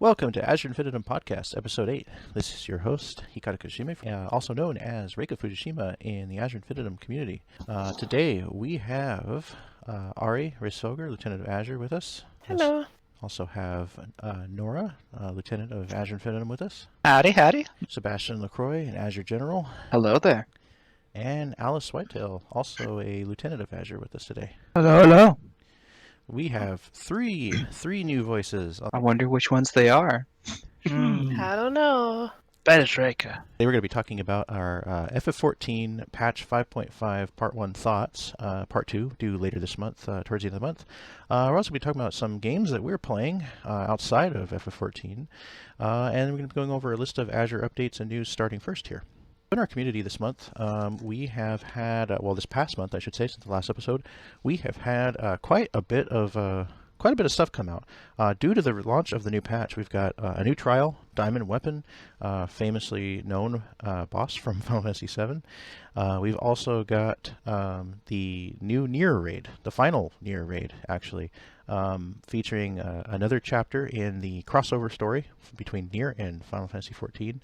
Welcome to Azure Infinitum Podcast, Episode 8. This is your host, Hikaru Kazushime, also known as Reika Fujishima in the Azure Infinitum community. Today we have Auri Hraesvelgr, Lieutenant of Azure, with us. Hello. Also have Nora, Lieutenant of Azure Infinitum, with us. Howdy, howdy. Sebastian Lacroix, an Azure General. Hello there. And Alice Whitetail, also a Lieutenant of Azure, with us today. Hello, hello. We have three new voices. I wonder which ones they are. I don't know. That is Reika. Today we're going to be talking about our FF14 Patch 5.5 Part 1 thoughts. Part 2 due later this month, towards the end of the month. We're also going to be talking about some games that we're playing outside of FF14. And we're going to be going over a list of Azure updates and news starting first here. In our community this month, we have had, this past month, I should say, since the last episode, we have had quite a bit of stuff come out. Due to the launch of the new patch, we've got a new trial, Diamond Weapon, famously known boss from Final Fantasy XIV. We've also got the new NeiR raid, the final NeiR raid, actually, featuring another chapter in the crossover story between NeiR and Final Fantasy XIV.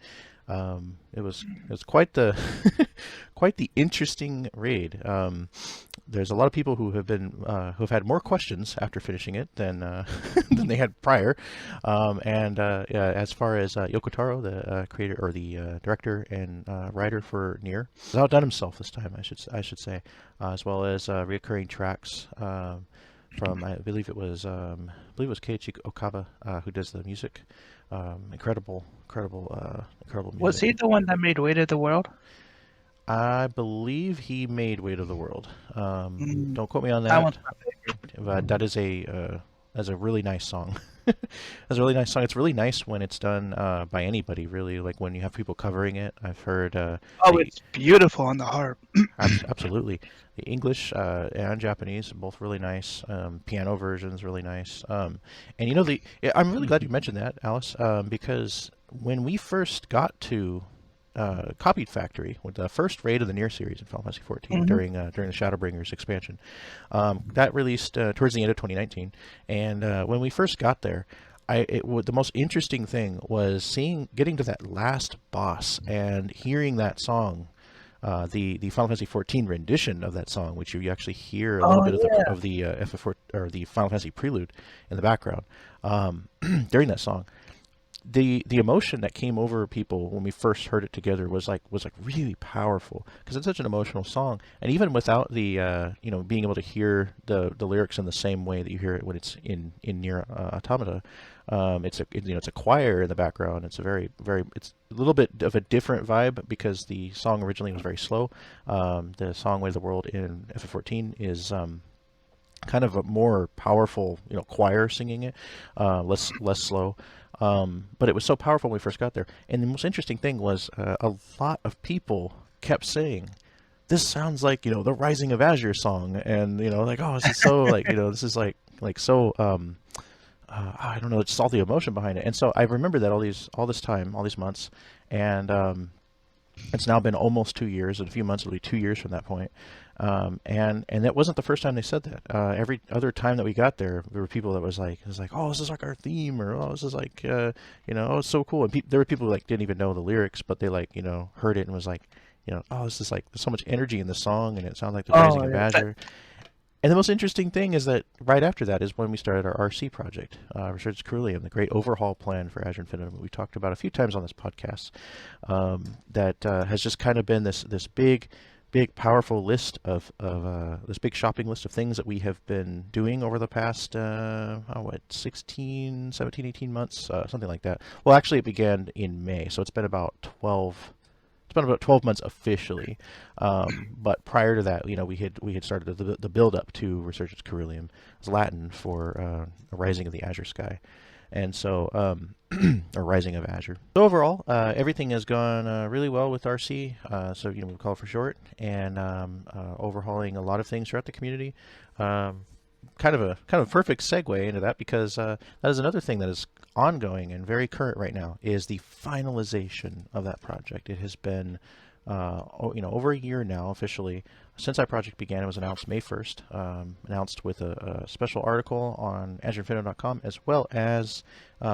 It was quite the quite the interesting raid. There's a lot of people who have had more questions after finishing it than than they had prior. As far as Yoko Taro, the creator or the director and writer for NeiR, has outdone himself this time. I should say, as well as recurring tracks from I believe it was Keiichi Okabe who does the music. Incredible music. Was he the one that made Weight of the World? I believe he made Weight of the World. Don't quote me on that. That one's my favorite. But that is a really nice song. It's a really nice song. It's really nice when it's done by anybody, really. Like when you have people covering it. I've heard. It's beautiful on the harp. Absolutely. The English and Japanese, both really nice. Piano versions, really nice. And I'm really glad you mentioned that, Alice, because when we first got to Copied Factory, with the first raid of the NeiR series in Final Fantasy XIV during the Shadowbringers expansion, that released towards the end of 2019. And when we first got there, the most interesting thing was getting to that last boss and hearing that song. The Final Fantasy XIV rendition of that song, which you actually hear a little bit of the FF4 or the Final Fantasy prelude in the background during that song. The emotion that came over people when we first heard it together was really powerful, because it's such an emotional song, and even without the being able to hear the lyrics in the same way that you hear it when it's in NeiR Automata. It's a choir in the background. It's it's a little bit of a different vibe because the song originally was very slow. The song "Way of the World" in FF14 is kind of a more powerful, choir singing it, less slow. But it was so powerful when we first got there. And the most interesting thing was a lot of people kept saying, "This sounds like the Rising of Azure song," and oh, this is so this is like so. I don't know, just all the emotion behind it. And so I remember that all this time, all these months, and it's now been almost 2 years. In a few months, it'll be 2 years from that point. And that wasn't the first time they said that. Every other time that we got there, there were people that was like, "Oh, this is like our theme," or "Oh, this is like, oh, it's so cool." And there were people who didn't even know the lyrics, but they heard it and was like, "Oh, this is like there's so much energy in the song, and it sounds like the Rising of Azure." And the most interesting thing is that right after that is when we started our RC project, Resurgens Caeruleum, the great overhaul plan for Azure Infinitum. We talked about a few times on this podcast. That has just kind of been this big, powerful list of this big shopping list of things that we have been doing over the past 16, 17, 18 months, something like that. Well, actually, it began in May, so it's been about 12. It's been about 12 months officially, but prior to that, we had started the build up to Resurgens Caeruleum. It's Latin for a rising of the Azure sky, and so or rising of Azure. So overall, everything has gone really well with RC. So we call it for short, and overhauling a lot of things throughout the community. Kind of a perfect segue into that, because that is another thing that is ongoing and very current right now, is the finalization of that project. It has been over a year now officially since that project began. It was announced May 1st, announced with a special article on AzureInfinitum.com, as well as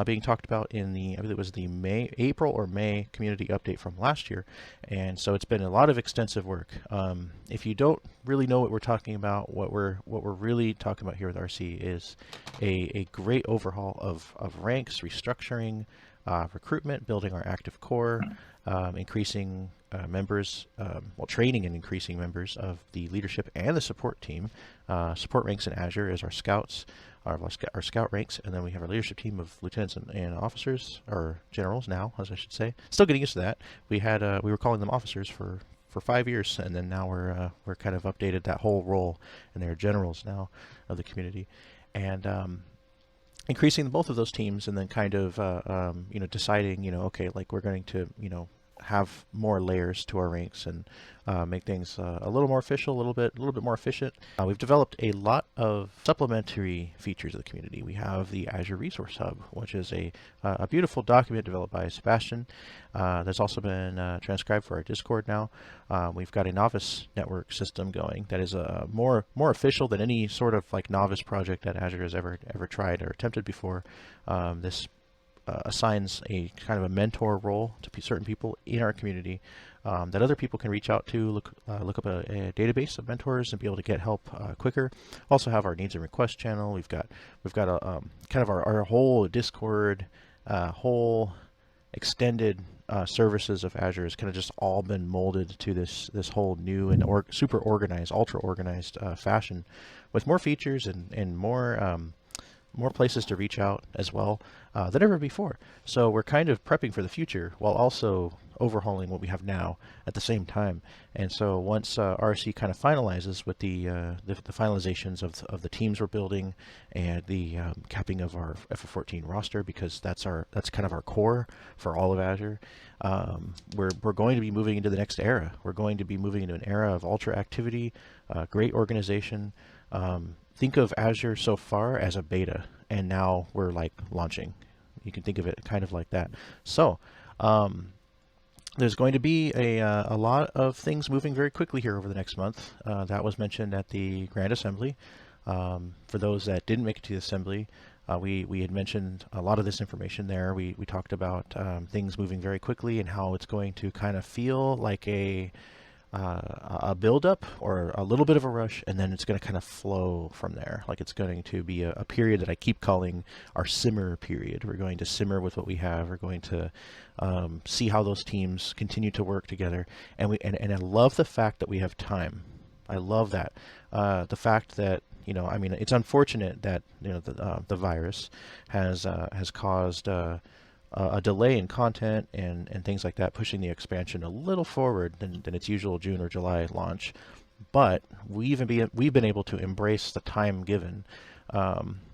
being talked about in I believe it was the April or May community update from last year. And so it's been a lot of extensive work. If you don't really know what we're talking about, what we're really talking about here with RC is a great overhaul of ranks, restructuring, recruitment, building our active core, increasing members, training and increasing members of the leadership and the support team. Support ranks in Azure is our scouts, our scout ranks, and then we have our leadership team of lieutenants and officers, or generals now, as I should say. Still getting used to that. We were calling them officers for 5 years, and then now we're kind of updated that whole role, and they're generals now of the community, and increasing both of those teams, and then kind of deciding, okay, like we're going to have more layers to our ranks and make things a little more official, a little bit more efficient. We've developed a lot of supplementary features of the community. We have the Azure Resource Hub, which is a beautiful document developed by Sebastian that's also been transcribed for our Discord now. We've got a novice network system going that is more official than any sort of like novice project that Azure has ever tried or attempted before. This assigns a kind of a mentor role to certain people in our community that other people can reach out to, look up a database of mentors and be able to get help quicker. Also have our needs and request channel. We've got a kind of our whole Discord, whole extended services of Azure has kind of just all been molded to this whole new and super organized, ultra organized fashion, with more features and more places to reach out as well than ever before. So we're kind of prepping for the future while also overhauling what we have now at the same time. And so once RC kind of finalizes with the finalizations of the teams we're building and the capping of our FF14 roster, because that's kind of our core for all of Azure, we're going to be moving into the next era. We're going to be moving into an era of ultra activity, great organization. Think of Azure so far as a beta, and now we're like launching. You can think of it kind of like that. So there's going to be a lot of things moving very quickly here over the next month. That was mentioned at the Grand Assembly. For those that didn't make it to the Assembly, we had mentioned a lot of this information there. We talked about things moving very quickly and how it's going to kind of feel like a build-up or a little bit of a rush, and then it's going to kind of flow from there. Like it's going to be a period that I keep calling our simmer period. We're going to simmer with what we have. We're going to see how those teams continue to work together. And I love the fact that we have time. I love that. The fact that, I mean, it's unfortunate that, the virus has caused a delay in content and things like that, pushing the expansion a little forward than its usual June or July launch. But we've been able to embrace the time given.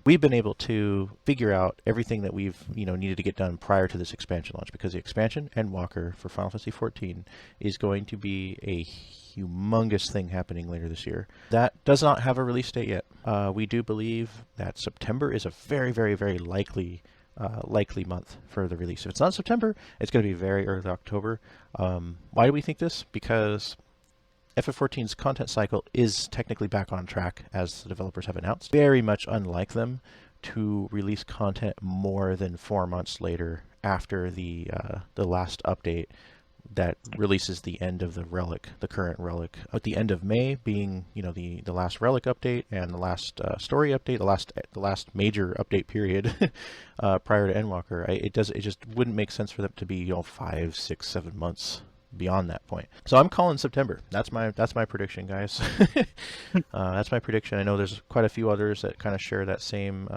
We've been able to figure out everything that we've needed to get done prior to this expansion launch, because the expansion and Walker for Final Fantasy XIV is going to be a humongous thing happening later this year. That does not have a release date yet. We do believe that September is a very, very, very likely month for the release. If it's not September, it's going to be very early October. Why do we think this? Because FF14's content cycle is technically back on track, as the developers have announced. Very much unlike them to release content more than 4 months later after the last update, that releases the end of the relic, the current relic. At the end of May being, the last relic update and the last story update, the last major update period prior to Endwalker. It just wouldn't make sense for them to be 5, 6, 7 months beyond that point. So I'm calling September. That's my prediction, guys. That's my prediction. I know there's quite a few others that kind of share that same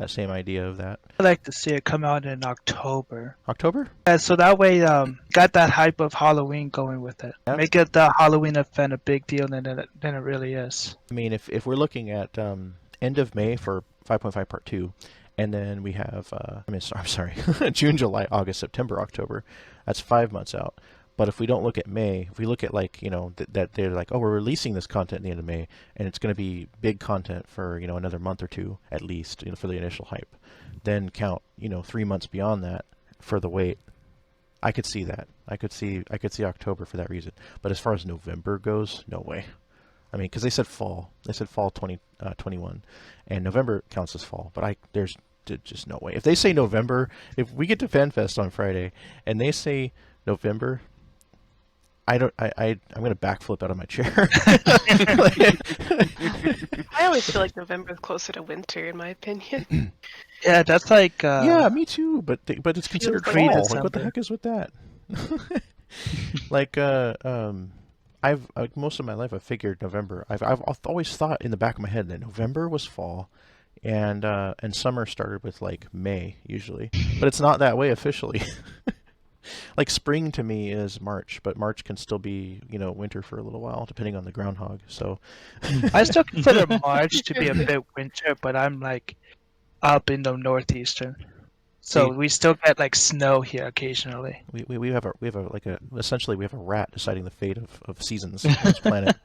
idea of that. I'd like to see it come out in October. October? Yeah, so that way, got that hype of Halloween going with it. Yeah. Make it the Halloween event a big deal than it really is. I mean, if we're looking at end of May for 5.5 Part 2, and then we have I'm sorry, June, July, August, September, October. That's 5 months out. But if we don't look at May, if we look at that they're like, oh, we're releasing this content at the end of May, and it's going to be big content for another month or two at least, for the initial hype. Then count 3 months beyond that for the wait. I could see that. I could see October for that reason. But as far as November goes, no way. I mean, because they said fall. They said fall 2021, and November counts as fall. But there's just no way. If they say November, if we get to FanFest on Friday and they say November, I'm going to backflip out of my chair. I always feel like November is closer to winter, in my opinion. Yeah, that's like... yeah, me too, but it's considered fall. Like, what the heck is with that? Like, I've most of my life I've figured November. I've always thought in the back of my head that November was fall, and summer started with like May usually, but it's not that way officially. Like spring to me is March, but March can still be winter for a little while depending on the groundhog. So I still consider March to be a bit winter, but I'm like up in the northeastern, so we still get like snow here occasionally. We have essentially we have a rat deciding the fate of seasons on this planet.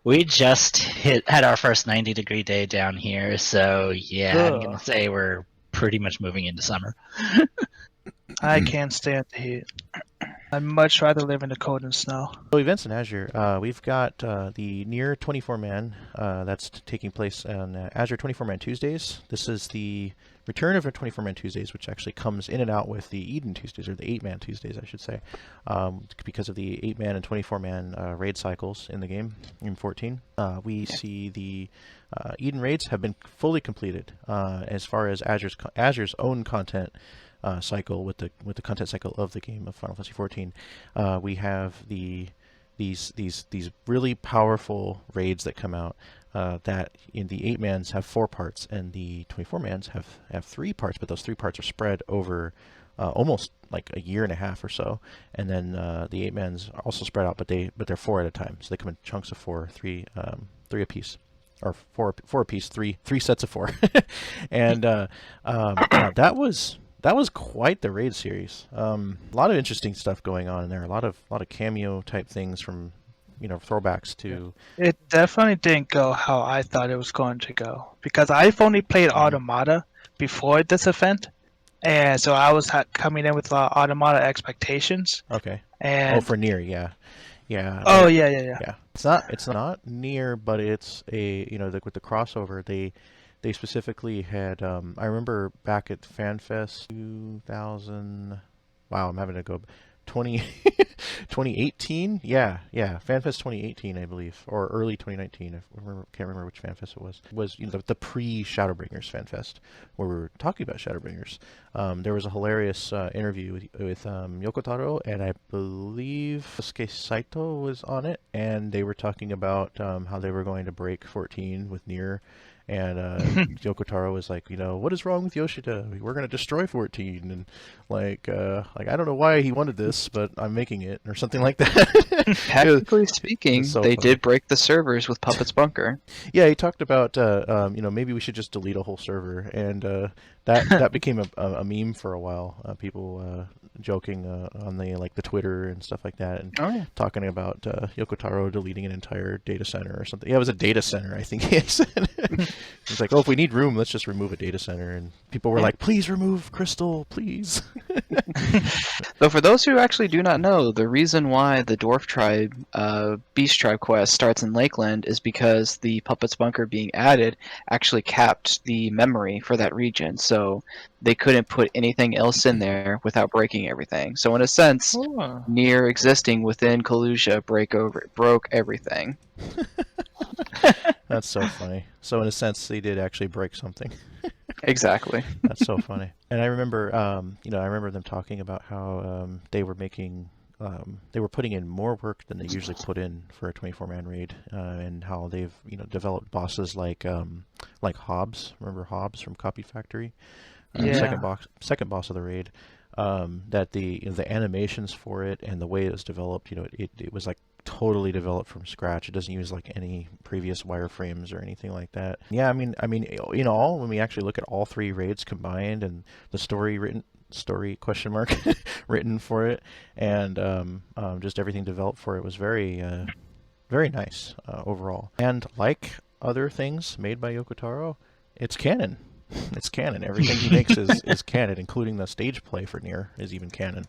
We just had our first 90-degree day down here, so yeah, I'm gonna say we're pretty much moving into summer. I can't stand the heat. I'd much rather live in the cold and snow. So events in Azure, we've got the NeiR 24-man that's taking place on Azure 24-man Tuesdays. This is the return of the 24-man Tuesdays, which actually comes in and out with the Eden Tuesdays, or the 8-man Tuesdays, I should say, because of the 8-man and 24-man raid cycles in the game in 14. We see the Eden raids have been fully completed as far as Azure's own content cycle with the content cycle of the game of Final Fantasy XIV. We have these really powerful raids that come out that in the 8-mans have 4 parts and the 24-mans have 3 parts, but those 3 parts are spread over almost like a year and a half or so, and then the 8-mans are also spread out, but they're 4 at a time, so they come in chunks of 4, 3 apiece. Or 4 apiece, 3 sets of 4, and that was quite the raid series. A lot of interesting stuff going on in there. A lot of cameo type things from throwbacks to. It definitely didn't go how I thought it was going to go, because I've only played Automata before this event, and so I was coming in with Automata expectations. Okay. And for NeiR, yeah. Yeah. Oh yeah. It's not NeiR, but it's a with the crossover they specifically had. I remember back at FanFest 2000. Wow, I'm having to go 2018. Yeah. FanFest 2018, I believe, or early 2019. I can't remember which FanFest it was. It was the pre-Shadowbringers FanFest where we were talking about Shadowbringers. There was a hilarious interview with Yoko Taro, and I believe Sasuke Saito was on it, and they were talking about how they were going to break 14 with NeiR. And Yoko Taro was like, what is wrong with Yoshida? We're going to destroy 14. And like I don't know why he wanted this, but I'm making it, or something like that. Technically speaking, so they funny. did break the servers with Puppet's Bunker. Yeah, he talked about, maybe we should just delete a whole server. And that became a meme for a while. People joking on the Twitter and stuff like that, and talking about Yoko Taro deleting an entire data center or something. Yeah, it was a data center, I think he said. It's like, if we need room, let's just remove a data center. And people were like, please remove Crystal, please. Though for those who actually do not know, the reason why the Dwarf Tribe Beast Tribe quest starts in Lakeland is because the Puppet's Bunker being added actually capped the memory for that region. so they couldn't put anything else in there without breaking everything. So in a sense, Oh. NeiR existing within Kalusha broke everything. That's so funny. So in a sense, they did actually break something. Exactly. That's so funny. And I remember, I remember them talking about how they were making, they were putting in more work than they usually put in for a 24-man raid, and how they've, developed bosses like Hobbs. Remember Hobbs from Copy Factory? Yeah. Second boss of the raid. That the animations for it and the way it was developed, it was like totally developed from scratch. It doesn't use like any previous wireframes or anything like that. Yeah, I mean, all when we actually look at all three raids combined and the story question mark written for it, and just everything developed for it was very very nice overall. And like other things made by Yoko Taro, it's canon. It's canon. Everything he makes is canon, including the stage play for NeiR is even canon.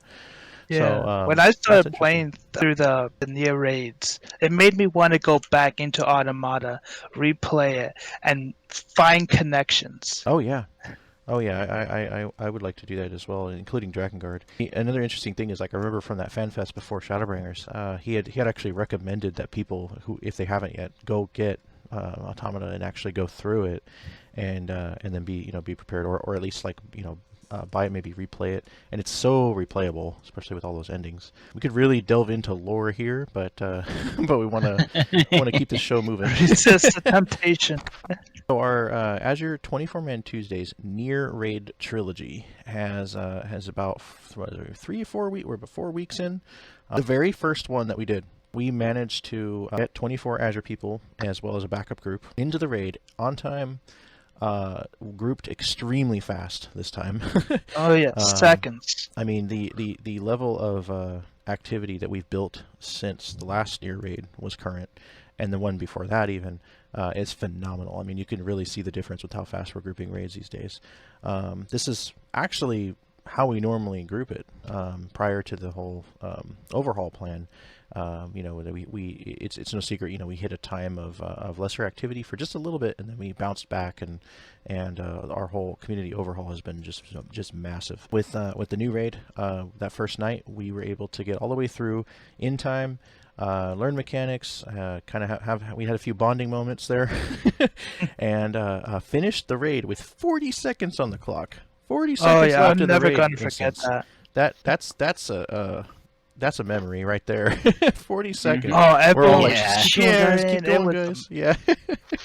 Yeah. So, when I started that's playing through the NeiR raids, it made me want to go back into Automata, replay it, and find connections. Oh yeah. I would like to do that as well, including Drakengard. Another interesting thing is, like, I remember from that fan fest before Shadowbringers, he had actually recommended that people who, if they haven't yet, go get Automata and actually go through it, and then be prepared, or at least buy it, maybe replay it. And it's so replayable, especially with all those endings. We could really delve into lore here, but but we want to keep the show moving. Resist the temptation. So our Azure 24-Man Tuesdays NeiR Raid Trilogy has about 3 or 4 weeks. We're about 4 weeks in. The very first one that we did, we managed to get 24 Azure people as well as a backup group into the raid on time, grouped extremely fast this time. Oh yeah, seconds. I mean, the level of activity that we've built since the last NeiR raid was current, and the one before that even, is phenomenal. I mean, you can really see the difference with how fast we're grouping raids these days. This is actually how we normally group it prior to the whole overhaul plan. It's no secret, we hit a time of lesser activity for just a little bit, and then we bounced back, and our whole community overhaul has been just massive. With the new raid, that first night, we were able to get all the way through in time, learn mechanics, we had a few bonding moments there, and finished the raid with 40 seconds on the clock. 40 seconds left I'm in the never raid gonna forget instance. That's a memory right there. 40 seconds. Oh, We're all everyone like, was cheers, cheering. keep going, guys. Yeah.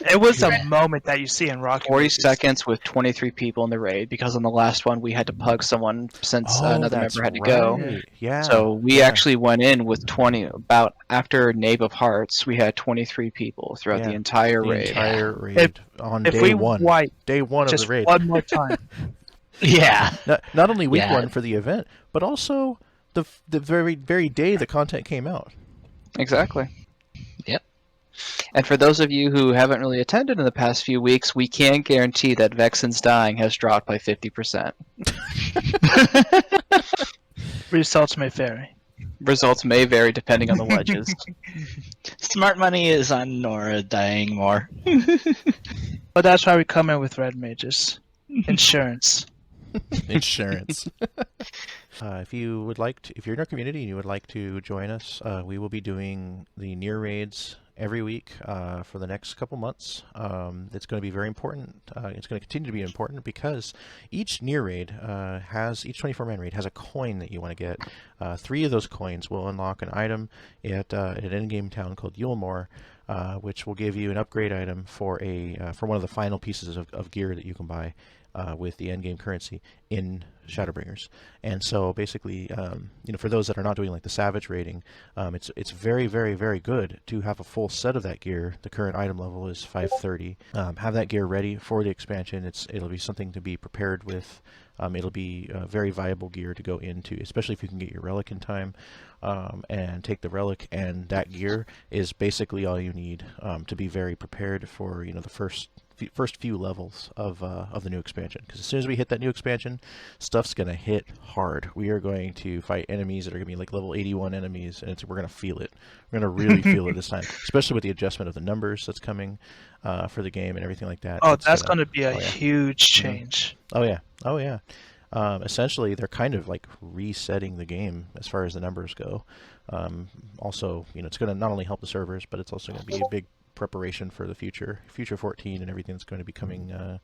It was a moment that you see in Rocket 40 movies. seconds with 23 people in the raid, because on the last one we had to pug someone since another that's member had to go. right. Yeah. So we actually went in with 20. About after Knave of Hearts, we had 23 people throughout the entire the raid. entire raid on If day we one. wipe Day one of just the raid. one more time. Yeah. Not only week Yeah. one for the event, but also the very day the content came out. Exactly. Yep. And for those of you who haven't really attended in the past few weeks, we can guarantee that Vexen's dying has dropped by 50%. Results may vary. Results may vary depending on the wedges. Smart money is on Nora dying more. But that's why we come in with red mages. Insurance. Insurance. If you're in our community and you would like to join us, we will be doing the NeiR raids every week for the next couple months. It's going to be very important. It's going to continue to be important because each NeiR raid each 24-man raid has a coin that you want to get. 3 of those coins will unlock an item at an endgame town called Yulmore, which will give you an upgrade item for one of the final pieces of gear that you can buy with the endgame currency in Shadowbringers. And so basically, for those that are not doing like the Savage raiding, it's very, very, very good to have a full set of that gear. The current item level is 530. Have that gear ready for the expansion. It'll be something to be prepared with. It'll be very viable gear to go into, especially if you can get your relic in time, and take the relic, and that gear is basically all you need to be very prepared for the first few levels of the new expansion. Because as soon as we hit that new expansion, stuff's gonna hit hard. We are going to fight enemies that are gonna be like level 81 enemies, and we're gonna feel it. We're gonna really feel it this time, especially with the adjustment of the numbers that's coming for the game and everything like that. Oh, that's gonna be a huge change. Oh yeah, oh yeah. Essentially, they're kind of like resetting the game as far as the numbers go. Also, it's going to not only help the servers, but it's also going to be a big preparation for the future 14 and everything that's going to be coming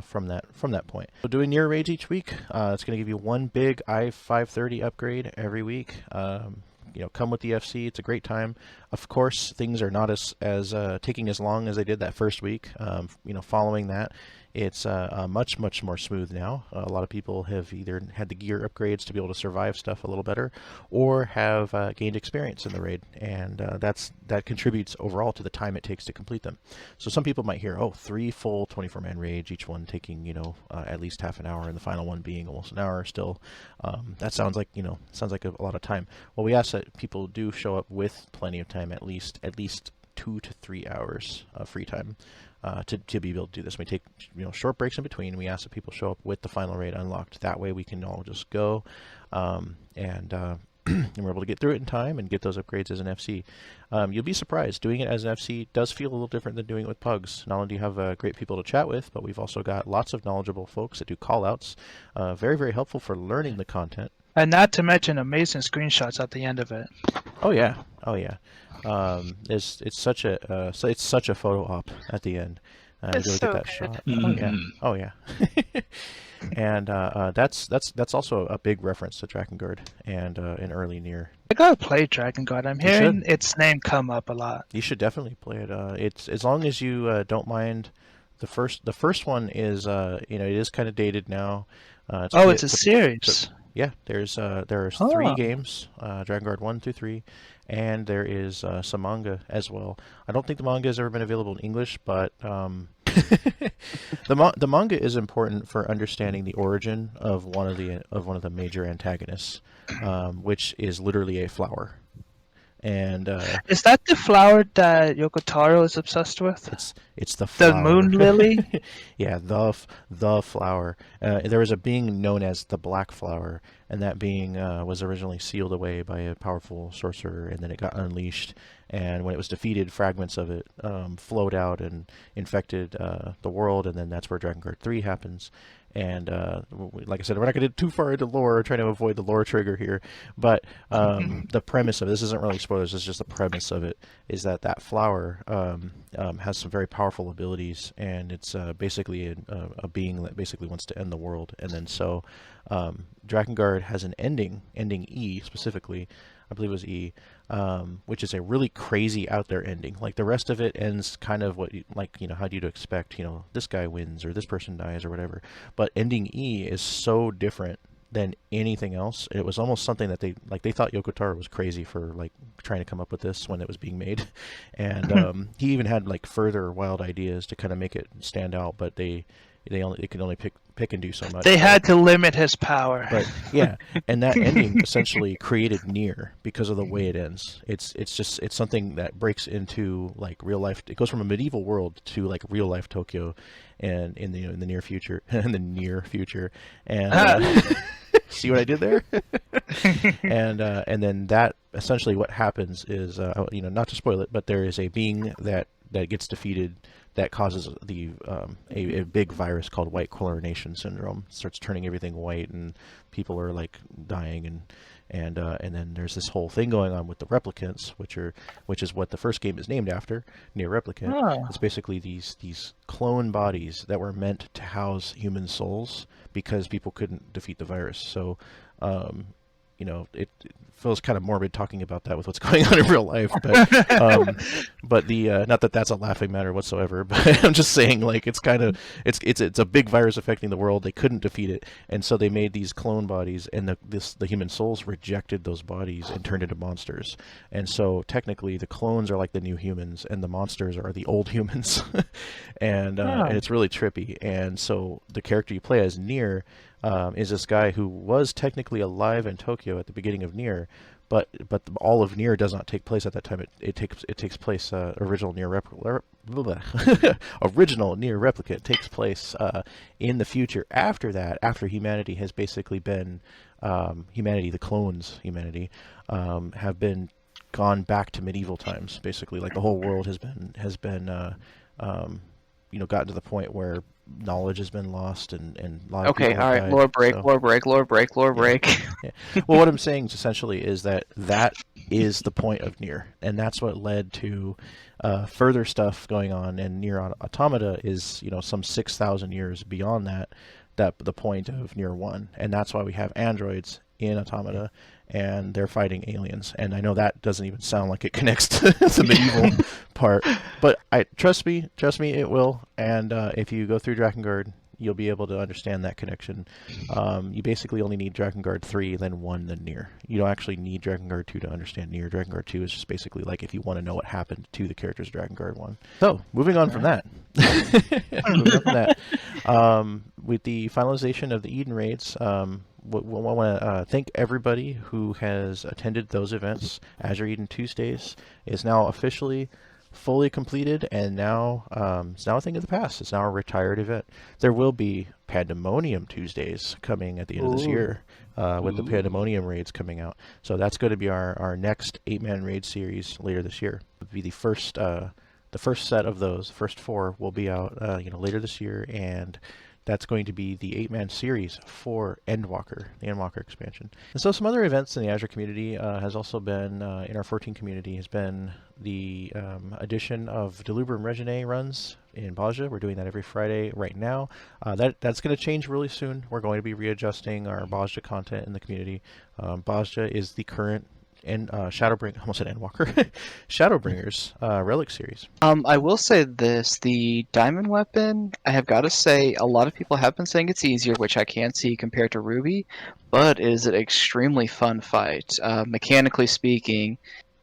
from that point. So doing NeiR raids each week, it's going to give you one big i530 upgrade every week. Come with the FC. It's a great time. Of course, things are not as taking as long as they did that first week. Following that, it's much more smooth now. A lot of people have either had the gear upgrades to be able to survive stuff a little better, or have gained experience in the raid, and that contributes overall to the time it takes to complete them. So some people might hear, 3 full 24-man raids, each one taking at least half an hour, and the final one being almost an hour still. That sounds like a lot of time. Well, we ask that people do show up with plenty of time, at least 2 to 3 hours of free time. To be able to do this. We take short breaks in between. We ask that people show up with the final raid unlocked. That way we can all just go and we're able to get through it in time and get those upgrades as an FC. You'll be surprised. Doing it as an FC does feel a little different than doing it with pugs. Not only do you have great people to chat with, but we've also got lots of knowledgeable folks that do call-outs. Very, very helpful for learning the content. And not to mention amazing screenshots at the end of it. Oh yeah. It's such a photo op at the end. It's really so get that good. shot. Oh yeah. And that's also a big reference to Drakengard and in early NeiR. I gotta play Dragon God. I'm hearing its name come up a lot. You should definitely play it. It's as long as you don't mind. The first one is it is kind of dated now. It's a series. Yeah, there's 3 games, Drakengard 1 through 3, and there is some manga as well. I don't think the manga has ever been available in English, but the manga is important for understanding the origin of one of the major antagonists, which is literally a flower. And is that the flower that Yoko Taro is obsessed with? It's the flower. The moon lily. Yeah, the flower. There was a being known as the Black Flower, and that being was originally sealed away by a powerful sorcerer, and then it got unleashed. And when it was defeated, fragments of it flowed out and infected the world, and then that's where Drakengard 3 happens. And like I said, we're not going to get too far into lore, trying to avoid the lore trigger here. But the premise of this isn't really spoilers. It's just the premise of it is that flower has some very powerful abilities, and it's basically a being that basically wants to end the world. And then so Drakengard has an ending E specifically. I believe it was E, which is a really crazy out there ending. Like the rest of it ends kind of how do you expect, this guy wins or this person dies or whatever. But ending E is so different than anything else. It was almost something that they thought Yoko Taro was crazy for trying to come up with this when it was being made. And he even had further wild ideas to kind of make it stand out, but they could only pick and do so much. They had to limit his power. Right. Yeah, and that ending essentially created NeiR because of the way it ends. It's something that breaks into real life. It goes from a medieval world to real life Tokyo, and in the near future, and see what I did there? and then that essentially what happens is not to spoil it, but there is a being that gets defeated that causes a big virus called white chlorination syndrome. It starts turning everything white, and people are dying, and then there's this whole thing going on with the replicants, which is what the first game is named after, NeiR Replicant. Oh. It's basically these clone bodies that were meant to house human souls because people couldn't defeat the virus. So it feels kind of morbid talking about that with what's going on in real life, but the not that that's a laughing matter whatsoever, but I'm just saying it's a big virus affecting the world. They couldn't defeat it, and so they made these clone bodies, and the human souls rejected those bodies and turned into monsters. And so technically the clones are like the new humans, and the monsters are the old humans. And it's really trippy. And so the character you play as NeiR is this guy who was technically alive in Tokyo at the beginning of NeiR, but all of NeiR does not take place at that time. It takes place original NeiR original NeiR Replicant takes place in the future. After that, after humanity has basically been humanity, the clones humanity, have been gone back to medieval times. Basically, like the whole world has been gotten to the point where knowledge has been lost and a lot of Okay, people have all right, died, lore break, so- lore break. Yeah. Well, what I'm saying essentially is that is the point of NeiR, and that's what led to further stuff going on. And NeiR Automata is some 6,000 years beyond that the point of NeiR 1, and that's why we have androids in Automata, and they're fighting aliens. And I know that doesn't even sound like it connects to the medieval part, but trust me, it will. And if you go through Drakengard, you'll be able to understand that connection. You basically only need Drakengard 3, then 1, then NeiR. You don't actually need Drakengard 2 to understand NeiR. Drakengard 2 is just basically like if you want to know what happened to the characters of Drakengard 1. So, moving on from that. With the finalization of the Eden raids, we want to thank everybody who has attended those events. Azure Eden Tuesdays is now officially fully completed, and now it's now a thing of the past. It's now a retired event. There will be Pandemonium Tuesdays coming at the end of this year, with the Pandemonium raids coming out. So that's going to be our next 8-man raid series later this year. It'll be the first set of those. The first 4 will be out later this year, and that's going to be the 8-man series for Endwalker, the Endwalker expansion. And so some other events in the Azure community has also been, in our 14 community, has been the addition of Delubrum Regine runs in Baja. We're doing that every Friday right now. That's going to change really soon. We're going to be readjusting our Baja content in the community. Baja is the current Shadowbringers Relic series. I will say this, the diamond weapon, I have got to say, a lot of people have been saying it's easier, which I can see compared to Ruby, but it is an extremely fun fight. Mechanically speaking,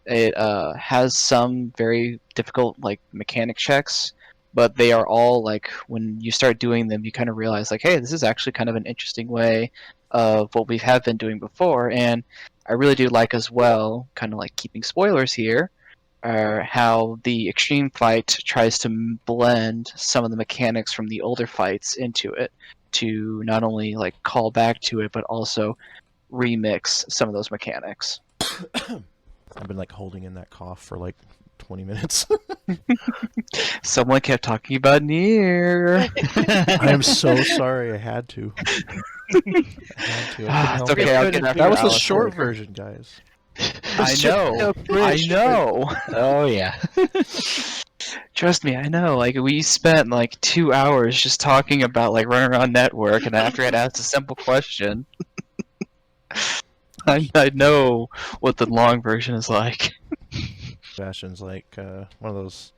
it has some very difficult mechanic checks, but they are all when you start doing them, you kind of realize hey, this is actually kind of an interesting way of what we have been doing before. And I really do like as well, kind of keeping spoilers here, how the extreme fight tries to blend some of the mechanics from the older fights into it to not only call back to it, but also remix some of those mechanics. I've been holding in that cough for 20 minutes. Someone kept talking about NeiR. I am so sorry. I had to. It's okay. I'll get after that was the Alice short later. version, guys. I know. I know. Oh yeah. Trust me, I know. We spent 2 hours just talking about running around network, and after I'd asked a simple question, I know what the long version is like. Sebastian's one of those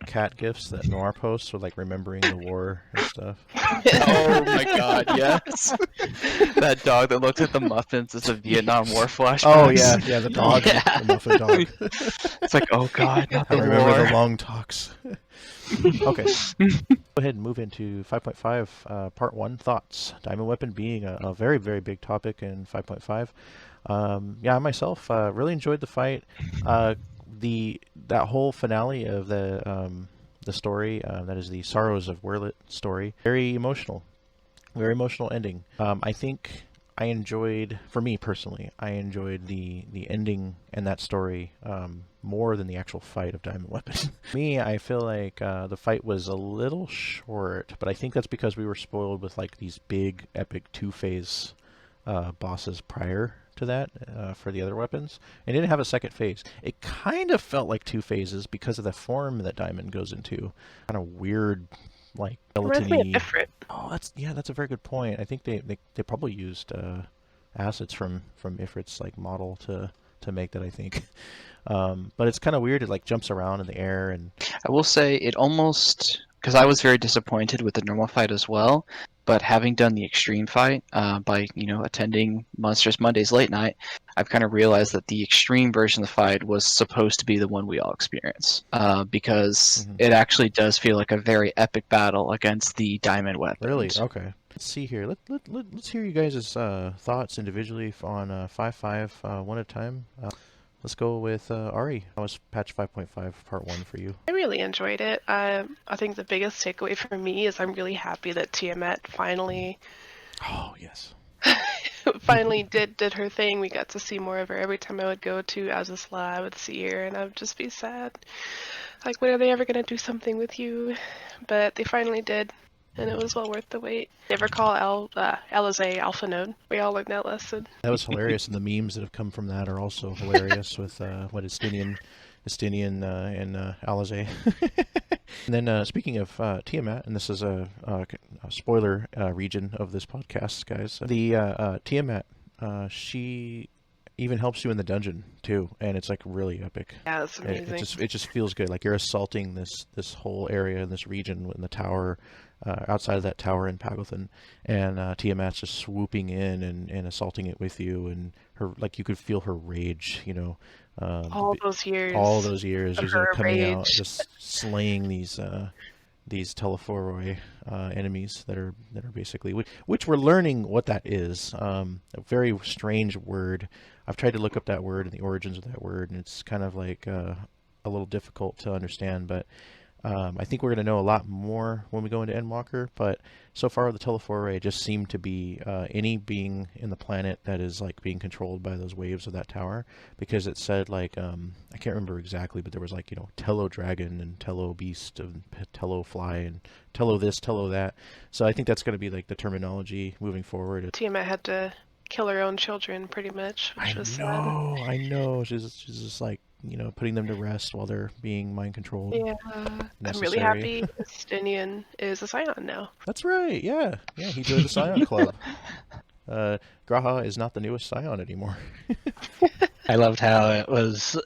cat gifs that NeiR posts with remembering the war and stuff. Oh my god, yes. That dog that looks at the muffins is a Vietnam War flashback. Oh yeah, the dog, Yeah. the muffin dog. It's oh god, not I the remember war. the long talks. Okay, go ahead and move into 5.5 Part 1 thoughts. Diamond Weapon being a very, very big topic in 5.5. I myself really enjoyed the fight. That whole finale of the story, that is the Sorrows of Werlet story, very emotional ending. I think I enjoyed, for me personally, I enjoyed the ending and that story more than the actual fight of Diamond Weapon. Me, I feel the fight was a little short, but I think that's because we were spoiled with these big epic 2-phase bosses prior to that for the other weapons, and didn't have a second phase. It kind of felt like 2 phases because of the form that Diamond goes into. Kind of weird, Reminds me of Ifrit. Oh, that's a very good point. I think they probably used assets from Ifrit's model to make that, I think. But it's kind of weird. It jumps around in the air, and I will say it almost, because I was very disappointed with the normal fight as well, but having done the extreme fight by attending Monstrous Mondays late night, I've kind of realized that the extreme version of the fight was supposed to be the one we all experience, because it actually does feel like a very epic battle against the Diamond Weapons. really, okay. Let's see here. Let's hear you guys' thoughts individually on 5.5 one at a time. Let's go with Auri. How was patch 5.5 part 1 for you? I really enjoyed it. I think the biggest takeaway for me is I'm really happy that Tiamat finally Oh, yes. finally did her thing. We got to see more of her. Every time I would go to Azisla, I would see her, and I would just be sad. Like, when are they ever going to do something with you? But they finally did, and it was well worth the wait. Never call Alizé Alpha Node. We all learned that lesson. That was hilarious, and the memes that have come from that are also hilarious with what Estinian and Alizé. And then speaking of Tiamat, and this is a spoiler region of this podcast, guys. The Tiamat, she even helps you in the dungeon too, and it's like really epic. Yeah, it's amazing. It just feels good. Like you're assaulting this whole area in this region in the tower, outside of that tower in Pagothan, and Tiamat's just swooping in and assaulting it with you, and her, like, you could feel her rage, you know. All those years. All those years, of she's like her coming rage. out, just slaying these Telephoroi enemies that are basically, which we're learning what that is. A very strange word. I've tried to look up that word and the origins of that word, and it's kind of like a little difficult to understand. But I think we're going to know a lot more when we go into Endwalker. But so far, the Telephoroi just seem to be any being in the planet that is like being controlled by those waves of that tower. Because it said like I can't remember exactly, but there was like, you know, Tello Dragon and Tello Beast and Tello Fly and Tello this, Tello that. So I think that's going to be like the terminology moving forward. Tiamat had to kill her own children, pretty much, which was sad. I know. She's just like, you know, putting them to rest while they're being mind controlled. Yeah, I'm really Necessary. happy Estinian is a Scion now. That's right. Yeah, he joined the Scion Club. Graha is not the newest Scion anymore. I loved how it was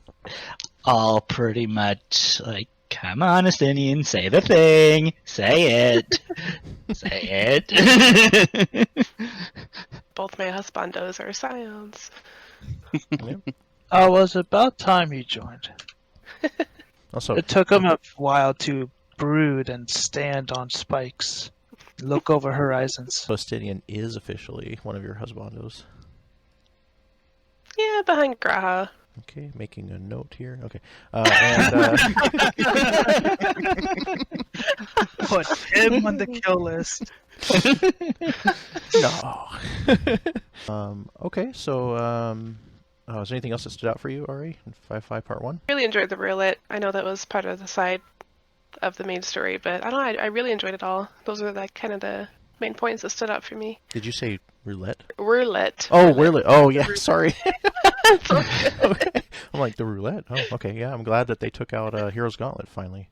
all pretty much like, come on, Estinian, say the thing, say it, say it. Both my husbandos are Scions. Yeah. Oh, it was about time he joined. Also, It took him a while to brood and stand on spikes, look over horizons. Postinian is officially one of your husbandos. Yeah, behind Graha. Okay, making a note here. Okay. Put him on the kill list. No. Okay, so is there anything else that stood out for you, Ari, in 5.5 part 1? Really enjoyed the roulette. I know that was part of the side of the main story, but I don't know, I really enjoyed it all. Those are like kind of the main points that stood out for me. Did you say roulette? Roulette. Oh, roulette. Oh, yeah, sorry. It's all good. Okay. I'm like, the roulette? Oh, okay, yeah, I'm glad that they took out Hero's Gauntlet finally.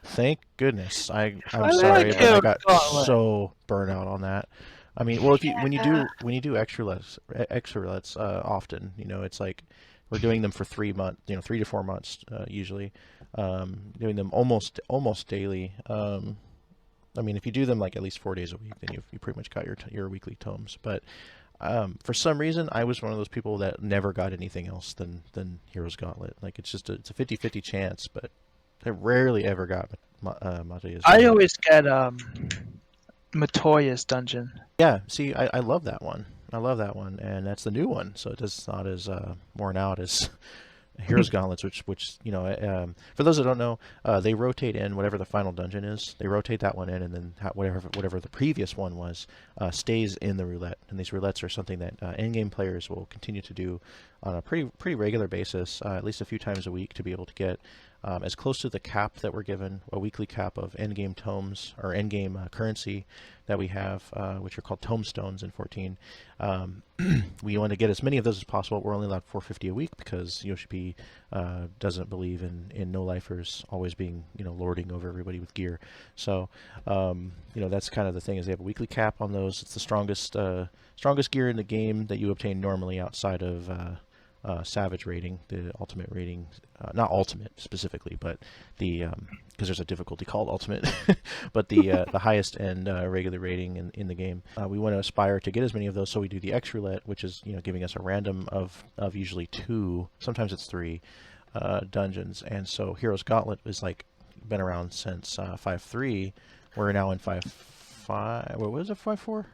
Thank goodness. I'm sorry, but I got so burnt out on that. I mean, well, when you do extra roulettes often, you know, it's like we're doing them for 3 months, 3 to 4 months usually, doing them almost daily. I mean, if you do them like at least 4 days a week, then you pretty much got your weekly tomes. But for some reason, I was one of those people that never got anything else than Hero's Gauntlet. Like it's a 50-50 chance, but I rarely ever got Matea's. I always get Matoya's dungeon. Yeah, see, I love that one. I love that one, and that's the new one, so it's not as worn out as Hero's Gauntlets, which for those that don't know, they rotate in whatever the final dungeon is. They rotate that one in, and then whatever the previous one was stays in the roulette. And these roulettes are something that endgame players will continue to do on a pretty regular basis, at least a few times a week, to be able to get as close to the cap that we're given, a weekly cap of endgame tomes or endgame currency that we have, which are called tomestones in 14. We want to get as many of those as possible. We're only allowed 450 a week because Yoshi doesn't believe in no-lifers always being lording over everybody with gear. So that's kind of the thing, is they have a weekly cap on those. It's the strongest gear in the game that you obtain normally outside of Savage rating, the ultimate rating, not ultimate specifically, but the because there's a difficulty called ultimate, but the highest end regular rating in the game. We want to aspire to get as many of those, so we do the X roulette, which is giving us a random of usually 2, sometimes it's 3 dungeons. And so Hero's Gauntlet is like been around since 5.3. We're now in 5.5 5. What was it? 5-4?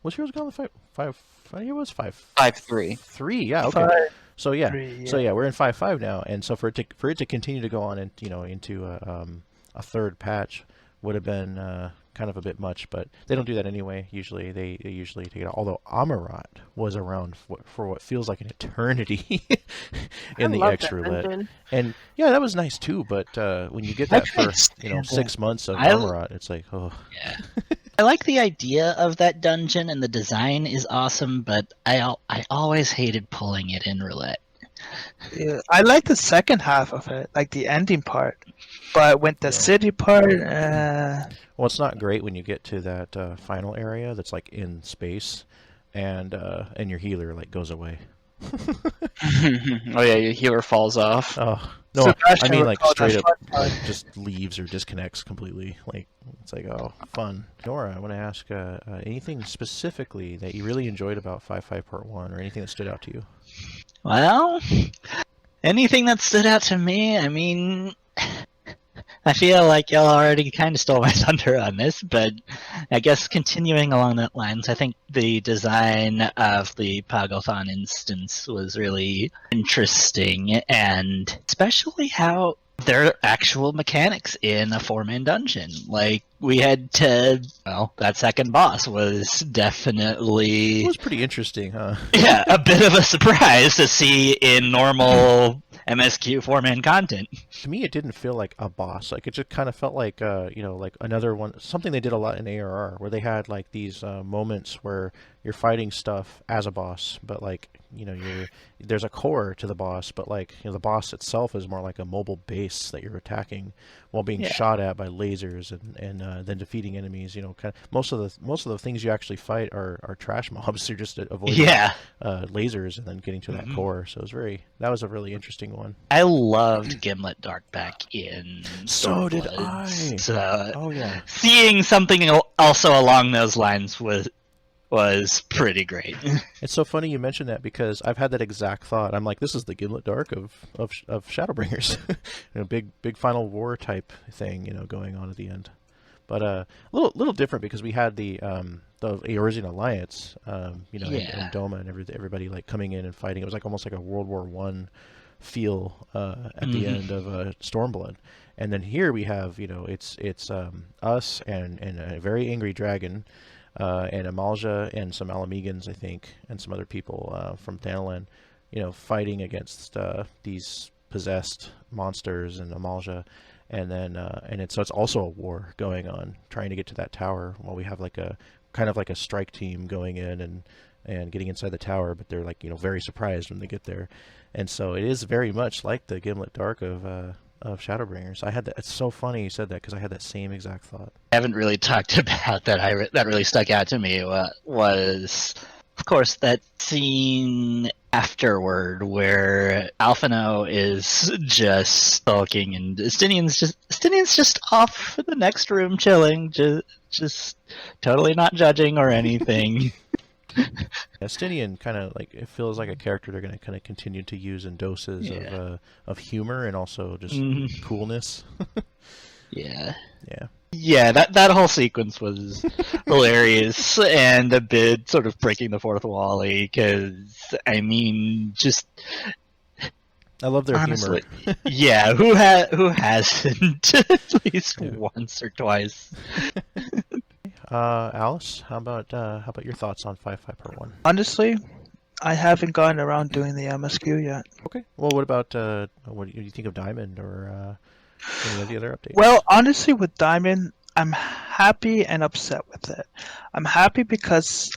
Was Heroes Gone the 5? It was 5. 5-3. 3. Yeah. Okay. 5, So yeah. 3, So yeah, we're in 5.5 now, and so for it to continue to go on and into a third patch would have been kind of a bit much, but they don't do that anyway. Usually they usually take it out. Although Amarat was around for what feels like an eternity in the X roulette, and yeah, that was nice too. But when you get that for 6 months of Amarat, it's like, oh yeah. I like the idea of that dungeon, and the design is awesome, but I always hated pulling it in roulette. Yeah, I like the second half of it, like the ending part. But with the city part, well, it's not great when you get to that final area that's like in space, and your healer like goes away. Oh yeah, your healer falls off. Oh no, Sebastian I mean like recalled straight that up fun like, just leaves or disconnects completely. Like it's like, oh, fun. Nora, I want to ask anything specifically that you really enjoyed about 5.5 Part 1, or anything that stood out to you? Well, anything that stood out to me, I mean, I feel like y'all already kind of stole my thunder on this, but I guess continuing along that lines, I think the design of the Pagothon instance was really interesting, and especially how there are actual mechanics in a 4-man dungeon. Like, we had to, well, that second boss was definitely... It was pretty interesting, huh? Yeah, a bit of a surprise to see in normal MSQ 4-man content. To me, it didn't feel like a boss. Like, it just kind of felt like, like another one, something they did a lot in ARR, where they had, like, these moments where you're fighting stuff as a boss, but, like, there's a core to the boss, but, like, the boss itself is more like a mobile base that you're attacking while being shot at by lasers and then defeating enemies. Kind of most of the things you actually fight are trash mobs. You're just avoiding lasers and then getting to that core. So that was a really interesting one. I loved Gimlet Darkback in So did I. So, oh yeah. Seeing something also along those lines was pretty great. It's so funny you mentioned that, because I've had that exact thought. I'm like, this is the Gimlet Dark of Shadowbringers. Big Final War type thing, going on at the end. But a little different, because we had the Eorzean Alliance, and Doma and everybody like coming in and fighting. It was like almost like a World War I feel at the end of Stormblood. And then here we have, it's us and a very angry dragon, and Amalja and some Alamegans, I think, and some other people from Thanalan, fighting against these possessed monsters and Amalja. And then so it's also a war going on, trying to get to that tower, while we have like a kind of like a strike team going in and getting inside the tower, but they're like very surprised when they get there. And so it is very much like the Gimlet Dark of Shadowbringers. I had that. It's so funny you said that, because I had that same exact thought. I haven't really talked about that. That really stuck out to me was, of course, that scene afterward where Alphino is just sulking and Estinian's just off in the next room chilling, just totally not judging or anything. Estinian kind of like, it feels like a character they're going to kind of continue to use in doses of humor and also just coolness. Yeah. Yeah. Yeah, that whole sequence was hilarious and a bit sort of breaking the fourth wall, because, I mean, just... I love their honestly, humor. Yeah, who hasn't at least once or twice? Alice, how about your thoughts on 5.5 Part 1? honestly, I haven't gotten around doing the MSQ yet. Okay. Well, what about what do you think of Diamond, or any of the other updates? Well, honestly, with Diamond, I'm happy and upset with it. I'm happy because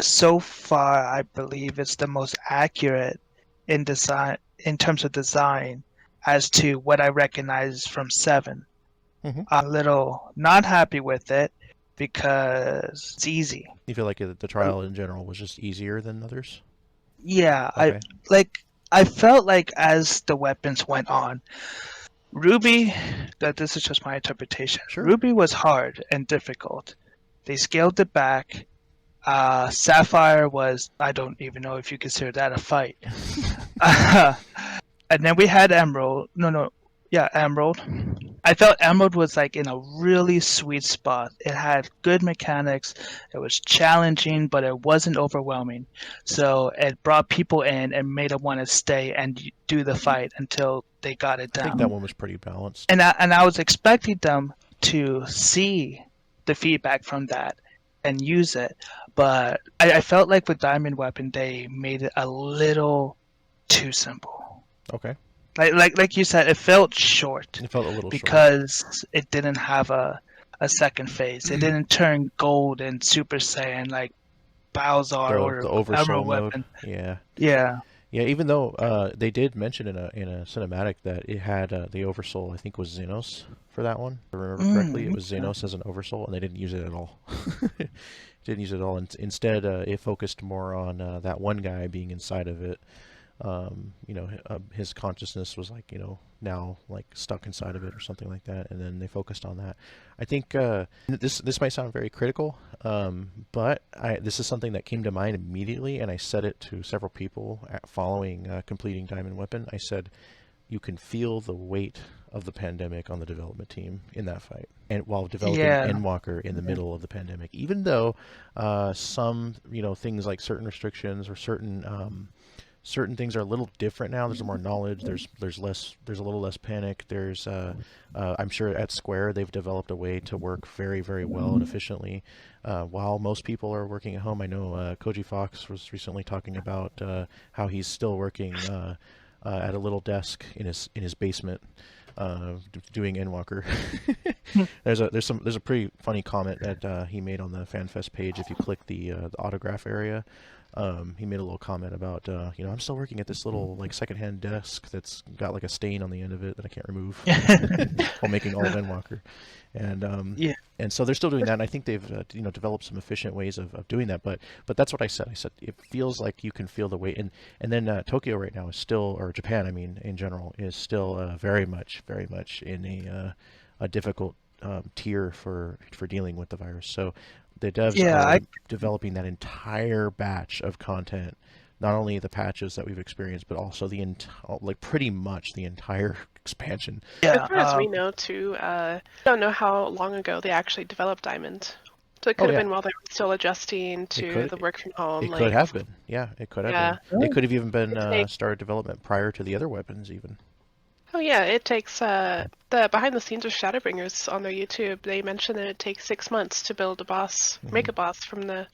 so far I believe it's the most accurate in design, in terms of design, as to what I recognize from 7. Mhm. I'm a little not happy with it because it's easy. You feel like the trial in general was just easier than others? Yeah, Okay. I felt like as the weapons went on, Ruby, this is just my interpretation. Sure. Ruby was hard and difficult. They scaled it back. Sapphire was, I don't even know if you consider that a fight. And then we had Emerald. Emerald. I felt Emerald was like in a really sweet spot. It had good mechanics. It was challenging, but it wasn't overwhelming. So it brought people in and made them want to stay and do the fight until they got it I think down. that one was pretty balanced. And I was expecting them to see the feedback from that and use it, but I felt like with Diamond Weapon they made it a little too simple. Okay. Like you said, it felt short It felt a little short. because it didn't have a second phase. It didn't turn gold and Super Saiyan like Bowser or The Oversoul Emerald mode. Weapon. Yeah. Yeah. Yeah, even though they did mention in a cinematic that it had the Oversoul, I think was Xenos for that one. If I remember correctly, it was Xenos as an Oversoul, and they didn't use it at all. Didn't use it at all. Instead, it focused more on that one guy being inside of it. His consciousness was like, now like stuck inside of it or something like that, and then they focused on that. I think this might sound very critical, but this is something that came to mind immediately, and I said it to several people following completing Diamond Weapon. I said, you can feel the weight of the pandemic on the development team in that fight, and while developing Endwalker in the middle of the pandemic, even though some things like certain restrictions or certain things are a little different now. There's more knowledge. There's a little less panic. I'm sure at Square they've developed a way to work very, very well and efficiently while most people are working at home. I know Koji Fox was recently talking about how he's still working at a little desk in his basement doing Endwalker. There's a pretty funny comment that he made on the FanFest page. If you click the autograph area, he made a little comment about I'm still working at this little like secondhand desk that's got like a stain on the end of it that I can't remove while making all of Endwalker, and so they're still doing that. And I think they've developed some efficient ways of doing that. But that's what I said. I said it feels like you can feel the weight, and then Tokyo right now is still, or Japan, I mean in general, is still very much in a difficult tier for dealing with the virus. So the devs are developing that entire batch of content, not only the patches that we've experienced, but also pretty much the entire expansion. As far as we know, too, don't know how long ago they actually developed Diamond. So it could have been while they were still adjusting to the work from home. It could have been. Yeah, it could have been. It could have even been started development prior to the other weapons, even. Oh yeah, it takes the behind the scenes of Shadowbringers on their YouTube. They mention that it takes 6 months to build a boss, make a boss from the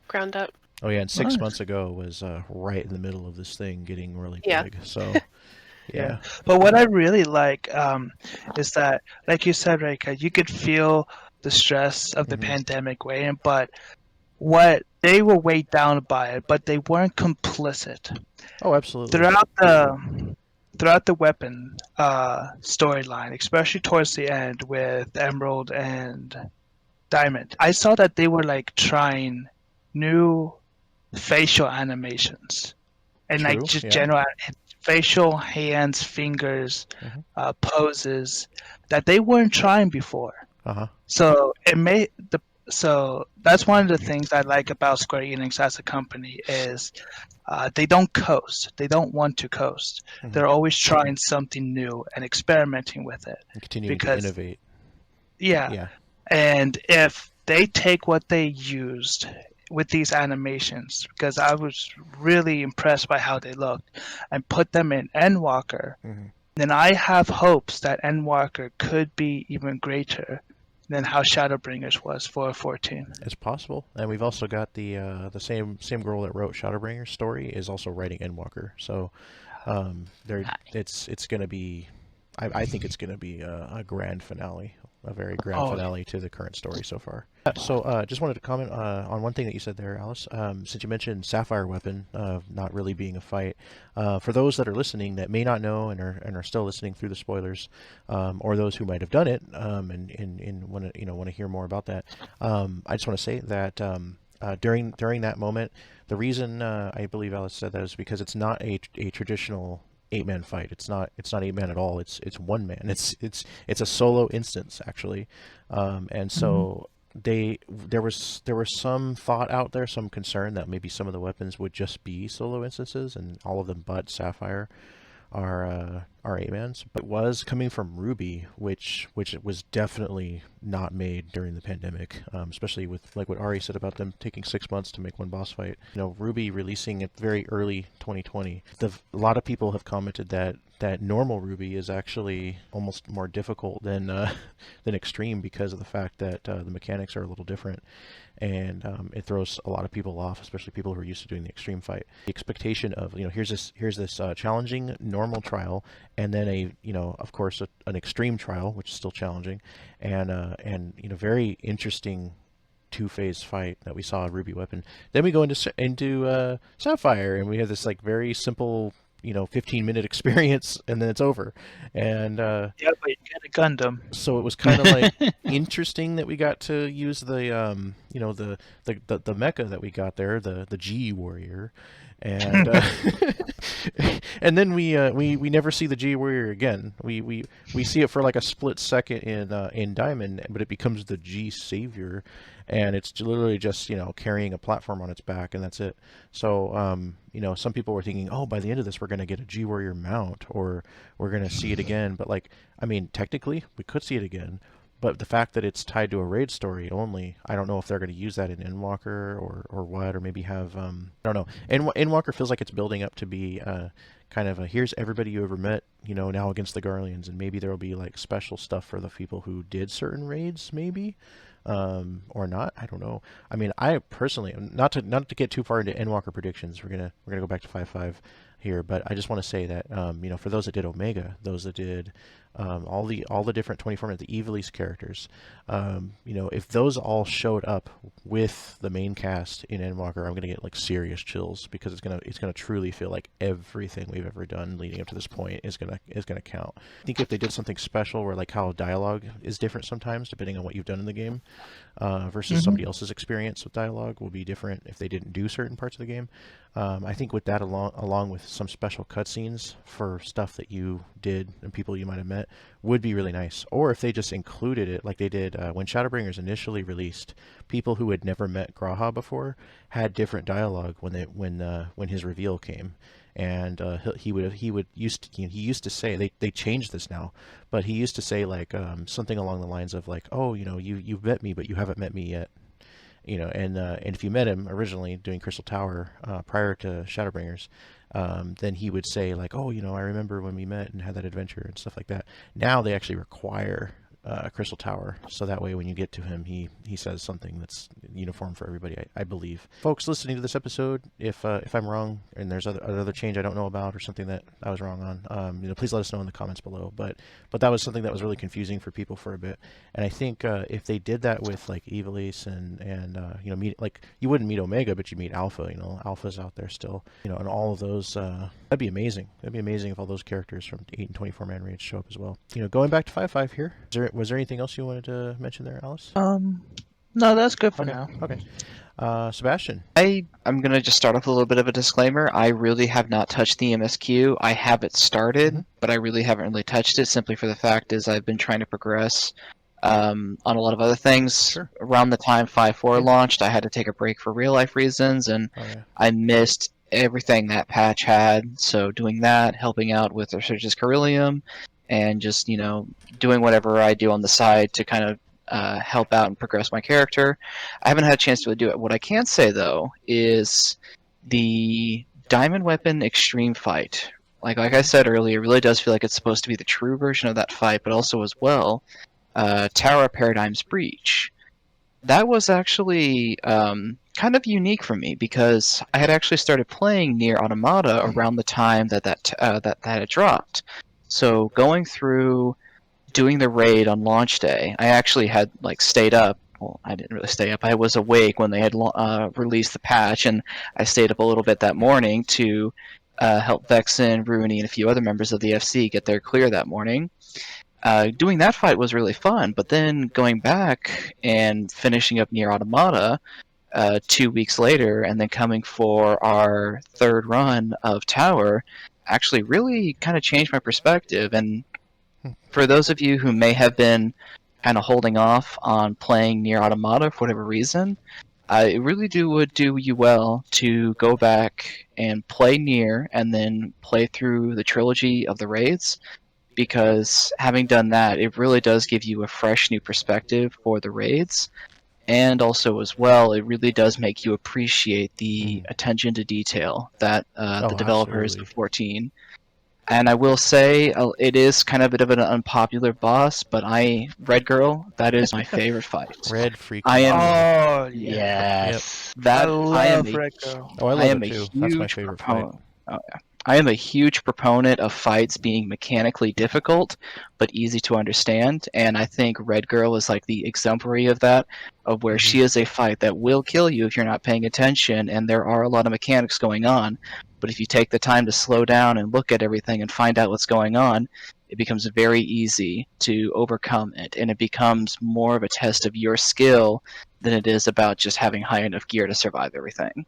ground up. Oh yeah, and 6 months ago was right in the middle of this thing getting really big. So yeah. But what I really like is that, like you said, Reika, you could feel the stress of the pandemic weighing, but what they were weighed down by it, but they weren't complicit. Oh, absolutely. Throughout the weapon storyline, especially towards the end with Emerald and Diamond, I saw that they were like trying new facial animations and like just general facial hands, fingers, poses that they weren't trying before. So so that's one of the things I like about Square Enix as a company is they don't coast. They don't want to coast. They're always trying something new and experimenting with it. And continuing to innovate. Yeah. And if they take what they used with these animations, because I was really impressed by how they looked, and put them in Endwalker, then I have hopes that Endwalker could be even greater than how Shadowbringers was for 14. It's possible, and we've also got the same girl that wrote Shadowbringers story is also writing Endwalker. So, it's going to be, I think it's going to be a grand finale, a very grand finale to the current story so far. So, just wanted to comment on one thing that you said there, Alice. Since you mentioned Sapphire Weapon not really being a fight, for those that are listening that may not know and are still listening through the spoilers, or those who might have done it and want to hear more about that, I just want to say that during that moment, the reason I believe Alice said that is because it's not a traditional 8-man fight. It's not 8-man at all. It's 1-man. It's a solo instance actually, and so there was some thought out there, some concern that maybe some of the weapons would just be solo instances and all of them but Sapphire. our 8-mans, but it was coming from Ruby, which was definitely not made during the pandemic, especially with like what Auri said about them taking 6 months to make one boss fight. Ruby releasing it very early 2020. A lot of people have commented that normal Ruby is actually almost more difficult than Extreme because of the fact that the mechanics are a little different, and it throws a lot of people off, especially people who are used to doing the Extreme fight. The expectation of here's this challenging normal trial, and then of course an Extreme trial, which is still challenging, and very interesting two-phase fight that we saw in Ruby Weapon. Then we go into Sapphire, and we have this like very simple 15-minute experience, and then it's over. And Yeah, but you get a Gundam. so it was kind of like interesting that we got to use the the mecha that we got there, the G Warrior, and and then we never see the G Warrior again. We see it for like a split second in Diamond, but it becomes the G Savior, and it's literally just carrying a platform on its back, and that's it. So some people were thinking, oh, by the end of this we're going to get a G Warrior mount, or we're going to see it again. But technically we could see it again, but the fact that it's tied to a raid story only, I don't know if they're going to use that in Endwalker or what, or maybe have I don't know. Endwalker feels like it's building up to be kind of here's everybody you ever met, now against the Garleans, and maybe there'll be like special stuff for the people who did certain raids, maybe. Or not, I don't know. I personally, not to get too far into Endwalker predictions, we're gonna go back to 5.5 here, but I just want to say that for those that did Omega, those that did all the different 24 the Evilise characters, if those all showed up with the main cast in Endwalker, I'm gonna get like serious chills, because it's gonna truly feel like everything we've ever done leading up to this point is gonna count. I think if they did something special where like how dialogue is different sometimes depending on what you've done in the game, versus somebody else's experience with dialogue will be different if they didn't do certain parts of the game. I think with that, along with some special cutscenes for stuff that you did and people you might have met, would be really nice. Or if they just included it like they did when Shadowbringers initially released, people who had never met Graha before had different dialogue when his reveal came. And he used to say, they changed this now, but he used to say like something along the lines of like, oh, you've met me, but you haven't met me yet. And if you met him originally doing Crystal Tower prior to Shadowbringers, then he would say like, oh, I remember when we met and had that adventure and stuff like that. Now they actually require Crystal Tower, so that way when you get to him, he says something that's uniform for everybody. I believe. Folks listening to this episode, if I'm wrong and there's another change I don't know about or something that I was wrong on, please let us know in the comments below. But that was something that was really confusing for people for a bit, and I think if they did that with like Evilise and meet, like, you wouldn't meet Omega, but you meet Alpha. Alpha's out there still, and all of those. That'd be amazing. That'd be amazing if all those characters from 8 and 24 man raids show up as well. Going back to 5.5 here. Was there anything else you wanted to mention there, Alice? No, that's good for now. Okay. Sebastian. I'm going to just start off with a little bit of a disclaimer. I really have not touched the MSQ. I have it started, but I really haven't really touched it, simply for the fact is I've been trying to progress on a lot of other things. Sure. Around the time 5.4 launched, I had to take a break for real life reasons, and I missed everything that patch had. So doing that, helping out with Resurgens Caeruleum, and just doing whatever I do on the side to kind of help out and progress my character. I haven't had a chance to really do it. What I can say though is the Diamond Weapon Extreme fight. Like I said earlier, it really does feel like it's supposed to be the true version of that fight, but also as well, Tower of Paradigm's Breach. That was actually kind of unique for me, because I had actually started playing NeiR Automata around the time that had dropped. So going through doing the raid on launch day, I actually had stayed up. Well, I didn't really stay up. I was awake when they had released the patch, and I stayed up a little bit that morning to help Vexen, Rooney, and a few other members of the FC get their clear that morning. Doing that fight was really fun, but then going back and finishing up NeiR Automata 2 weeks later, and then coming for our third run of Tower, actually really kind of changed my perspective. And for those of you who may have been kind of holding off on playing NeiR Automata for whatever reason, it really would do you well to go back and play NeiR and then play through the trilogy of the raids, because having done that, it really does give you a fresh new perspective for the raids. And also, as well, it really does make you appreciate the attention to detail that the developers absolutely. of 14. And I will say, it is kind of a bit of an unpopular boss, but Red Girl, that is my favorite fight. Red freak. I am Oh yeah. Yes. that I I am love a Red Girl. Oh, I I love am it a too. That's my huge favorite fight. proponent. Oh, yeah. I am a huge proponent of fights being mechanically difficult but easy to understand, and I think Red Girl is like the exemplary of that, of where she is a fight that will kill you if you're not paying attention, and there are a lot of mechanics going on. But if you take the time to slow down and look at everything and find out what's going on, it becomes very easy to overcome it, and it becomes more of a test of your skill than it is about just having high enough gear to survive everything.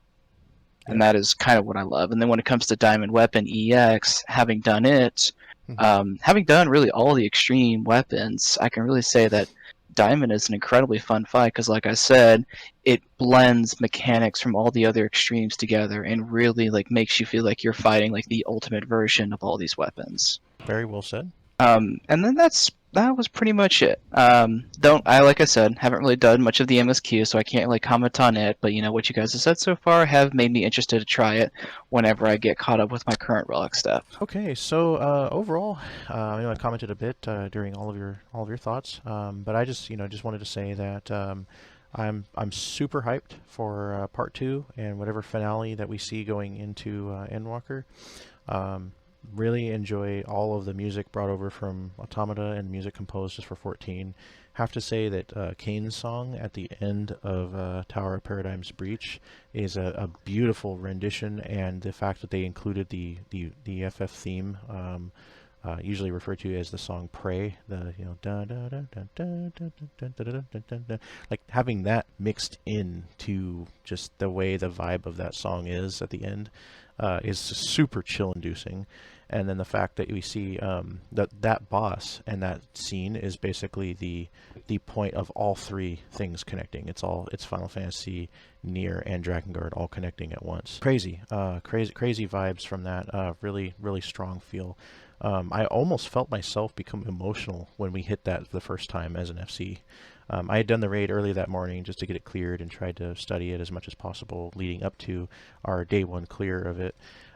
And that is kind of what I love. And then when it comes to Diamond Weapon EX, having done it, having done really all the extreme weapons, I can really say that Diamond is an incredibly fun fight because, like I said, it blends mechanics from all the other extremes together and really like makes you feel like you're fighting like the ultimate version of all these weapons. Very well said. And then that was pretty much it. Like I said, haven't really done much of the MSQ, so I can't really comment on it. But what you guys have said so far have made me interested to try it whenever I get caught up with my current relic stuff. Okay, so overall, I commented a bit during all of your thoughts, but I just wanted to say that I'm super hyped for part 2 and whatever finale that we see going into Endwalker. Really enjoy all of the music brought over from Automata and music composed just for 14. Have to say that Kane's song at the end of Tower of Paradigm's Breach is a beautiful rendition, and the fact that they included the FF theme, usually referred to as the song "Pray," the da da da da da da da da da da, like having that mixed in to just the way the vibe of that song is at the end is super chill-inducing. And then the fact that we see that boss and that scene is basically the point of all three things connecting. It's Final Fantasy, NeiR, and Drakengard all connecting at once. Crazy vibes from that. Really strong feel. I almost felt myself become emotional when we hit that the first time as an FC. I had done the raid early that morning just to get it cleared and tried to study it as much as possible leading up to our day 1 clear of it.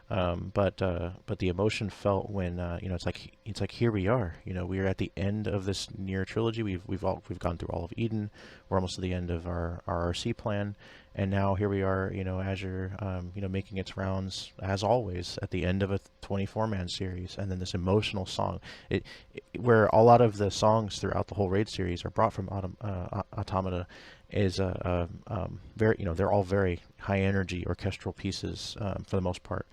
But the emotion felt when it's like here we are. We are at the end of this NeiR trilogy. We've gone through all of Eden. We're almost to the end of our RC plan, and now here we are. Azure, making its rounds as always at the end of a 24-man series, and then this emotional song. Where a lot of the songs throughout the whole raid series are brought from Automata. Is very they're all very high energy orchestral pieces for the most part.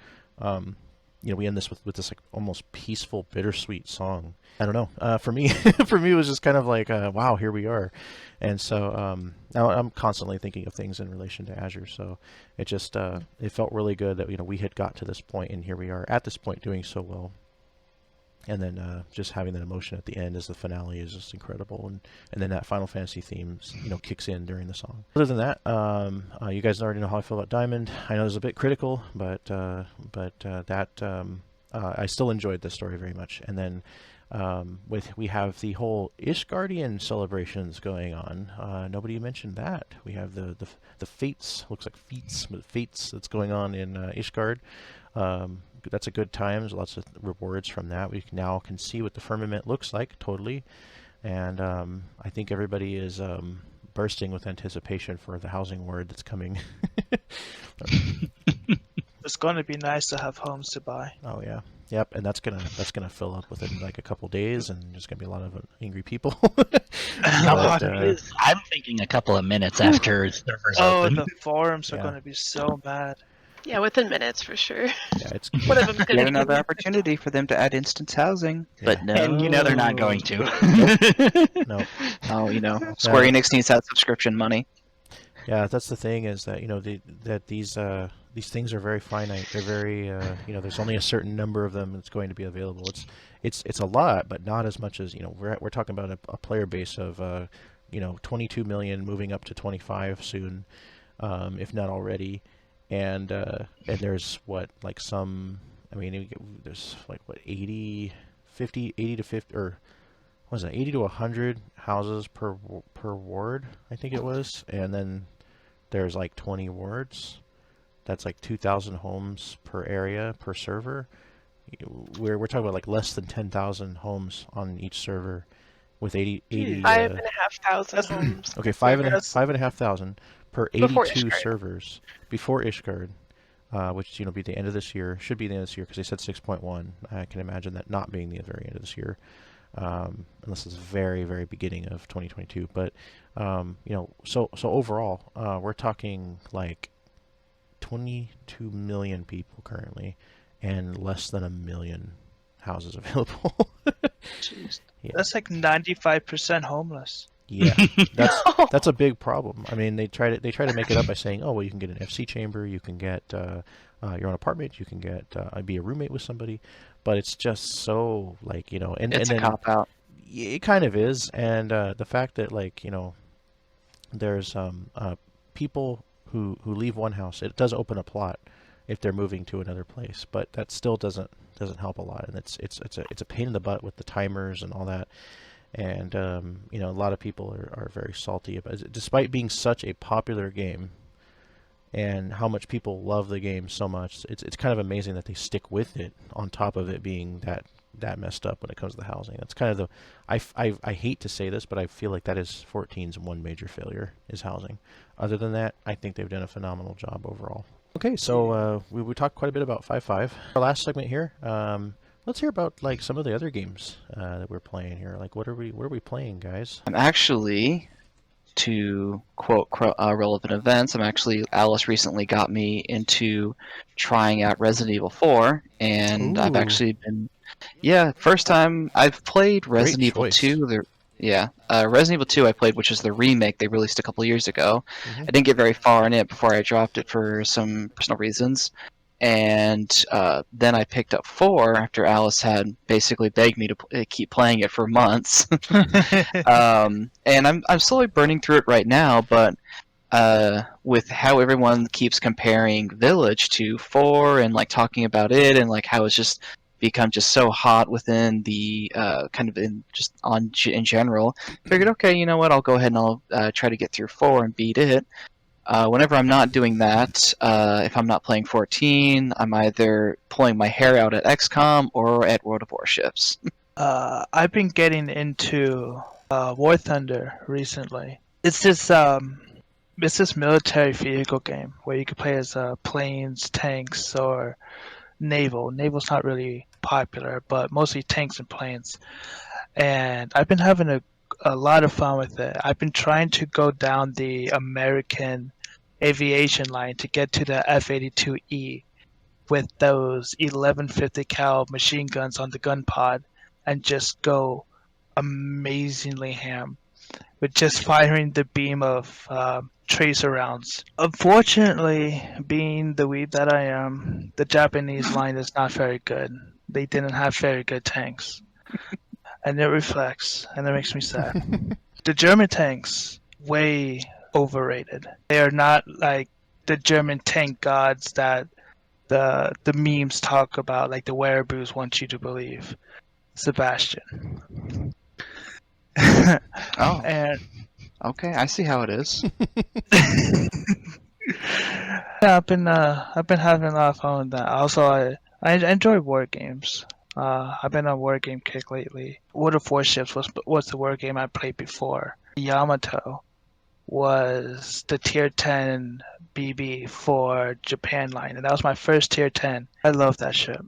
We end this with this like almost peaceful, bittersweet song. I don't know. For me, it was just kind of like, wow, here we are. And so now I'm constantly thinking of things in relation to Azure. So it just it felt really good that we had got to this point, and here we are at this point doing so well. And then just having that emotion at the end as the finale is just incredible, and then that Final Fantasy theme, kicks in during the song. Other than that, you guys already know how I feel about Diamond. I know it's a bit critical, but I still enjoyed this story very much. And then we have the whole Ishgardian celebrations going on. Nobody mentioned that. We have the Fates, looks like Feats, but Fates that's going on in Ishgard. That's a good time. There's lots of rewards from that. We now can see what the firmament looks like totally, and I think everybody is bursting with anticipation for the housing word that's coming. It's going to be nice to have homes to buy. Oh yeah, yep, and that's gonna fill up within like a couple days, and there's gonna be a lot of angry people. I'm thinking a couple of minutes after servers open. The forums are going to be so mad. Yeah, within minutes for sure. Yeah, it's One of them's Yet gonna another opportunity for them to add instance housing, but no. And they're not going to. no. Oh, Square Enix needs that subscription money. Yeah, that's the thing is that these things are very finite. They're very there's only a certain number of them that's going to be available. It's a lot, but not as much as we're talking about a player base of 22 million moving up to 25 soon. if not already. And there's what, like some, I mean, there's like what, 80 to 50, or what was that, 80 to 100 houses per ward, I think it was. And then there's like 20 wards. That's like 2,000 homes per area per server. We're talking about like less than 10,000 homes on each server, with 80 5,500 homes. okay, 5,500 per Before 82 Ishgard. servers before Ishgard, which be the end of this year. Should be the end of this year because they said 6.1. I can imagine that not being the very end of this year, unless it's very, very beginning of 2022. But so overall, we're talking like 22 million people currently, and less than 1 million houses available. Jeez. Yeah. That's like 95% homeless. Yeah, that's a big problem. I mean, they try to make it up by saying, oh well, you can get an FC chamber, you can get your own apartment, you can get be a roommate with somebody, but it's just so like and It's and a then cop out. it kind of is, and the fact that like there's people who leave one house, it does open up a lot if they're moving to another place, but that still doesn't help a lot, and it's a pain in the butt with the timers and all that. And a lot of people are very salty about it, despite being such a popular game, and how much people love the game so much. It's kind of amazing that they stick with it on top of it being that messed up when it comes to the housing. That's kind of the I hate to say this, but I feel like that is 14's one major failure is housing. Other than that, I think they've done a phenomenal job overall. Okay, so we talked quite a bit about 5.5. Our last segment here. Let's hear about like some of the other games that we're playing here. Like, what are we playing, guys? I'm actually, to quote relevant events, Alice recently got me into trying out Resident Evil 4, and I've Ooh. actually been, first time I've played Resident Great Evil choice. 2. Resident Evil 2 I played, which is the remake they released a couple years ago. Mhm. I didn't get very far in it before I dropped it for some personal reasons. And then I picked up 4 after Alice had basically begged me to keep playing it for months. And I'm slowly burning through it right now, but with how everyone keeps comparing Village to 4 and like talking about it and like how it's just become just so hot within the in general, figured, okay, you know what, I'll go ahead and I'll try to get through 4 and beat it. Whenever I'm not doing that, if I'm not playing 14, I'm either pulling my hair out at XCOM or at World of Warships. I've been getting into War Thunder recently. It's this military vehicle game where you can play as planes, tanks, or naval. Naval's not really popular, but mostly tanks and planes. And I've been having a lot of fun with it. I've been trying to go down the American aviation line to get to the F-82E with those 1150 cal machine guns on the gun pod and just go amazingly ham with just firing the beam of tracer rounds. Unfortunately, being the weeb that I am, the Japanese line is not very good. They didn't have very good tanks. And it reflects, and it makes me sad. The German tanks, way overrated. They are not like the German tank gods that the memes talk about, like the Wereboos want you to believe. Sebastian. Oh, And okay, I see how it is. yeah, I've been having a lot of fun with that. Also, I enjoy war games. I've been on war game kick lately. World of Warships was the war game I played before. Yamato was the tier 10 BB for Japan line, and that was my first tier 10. I love that ship.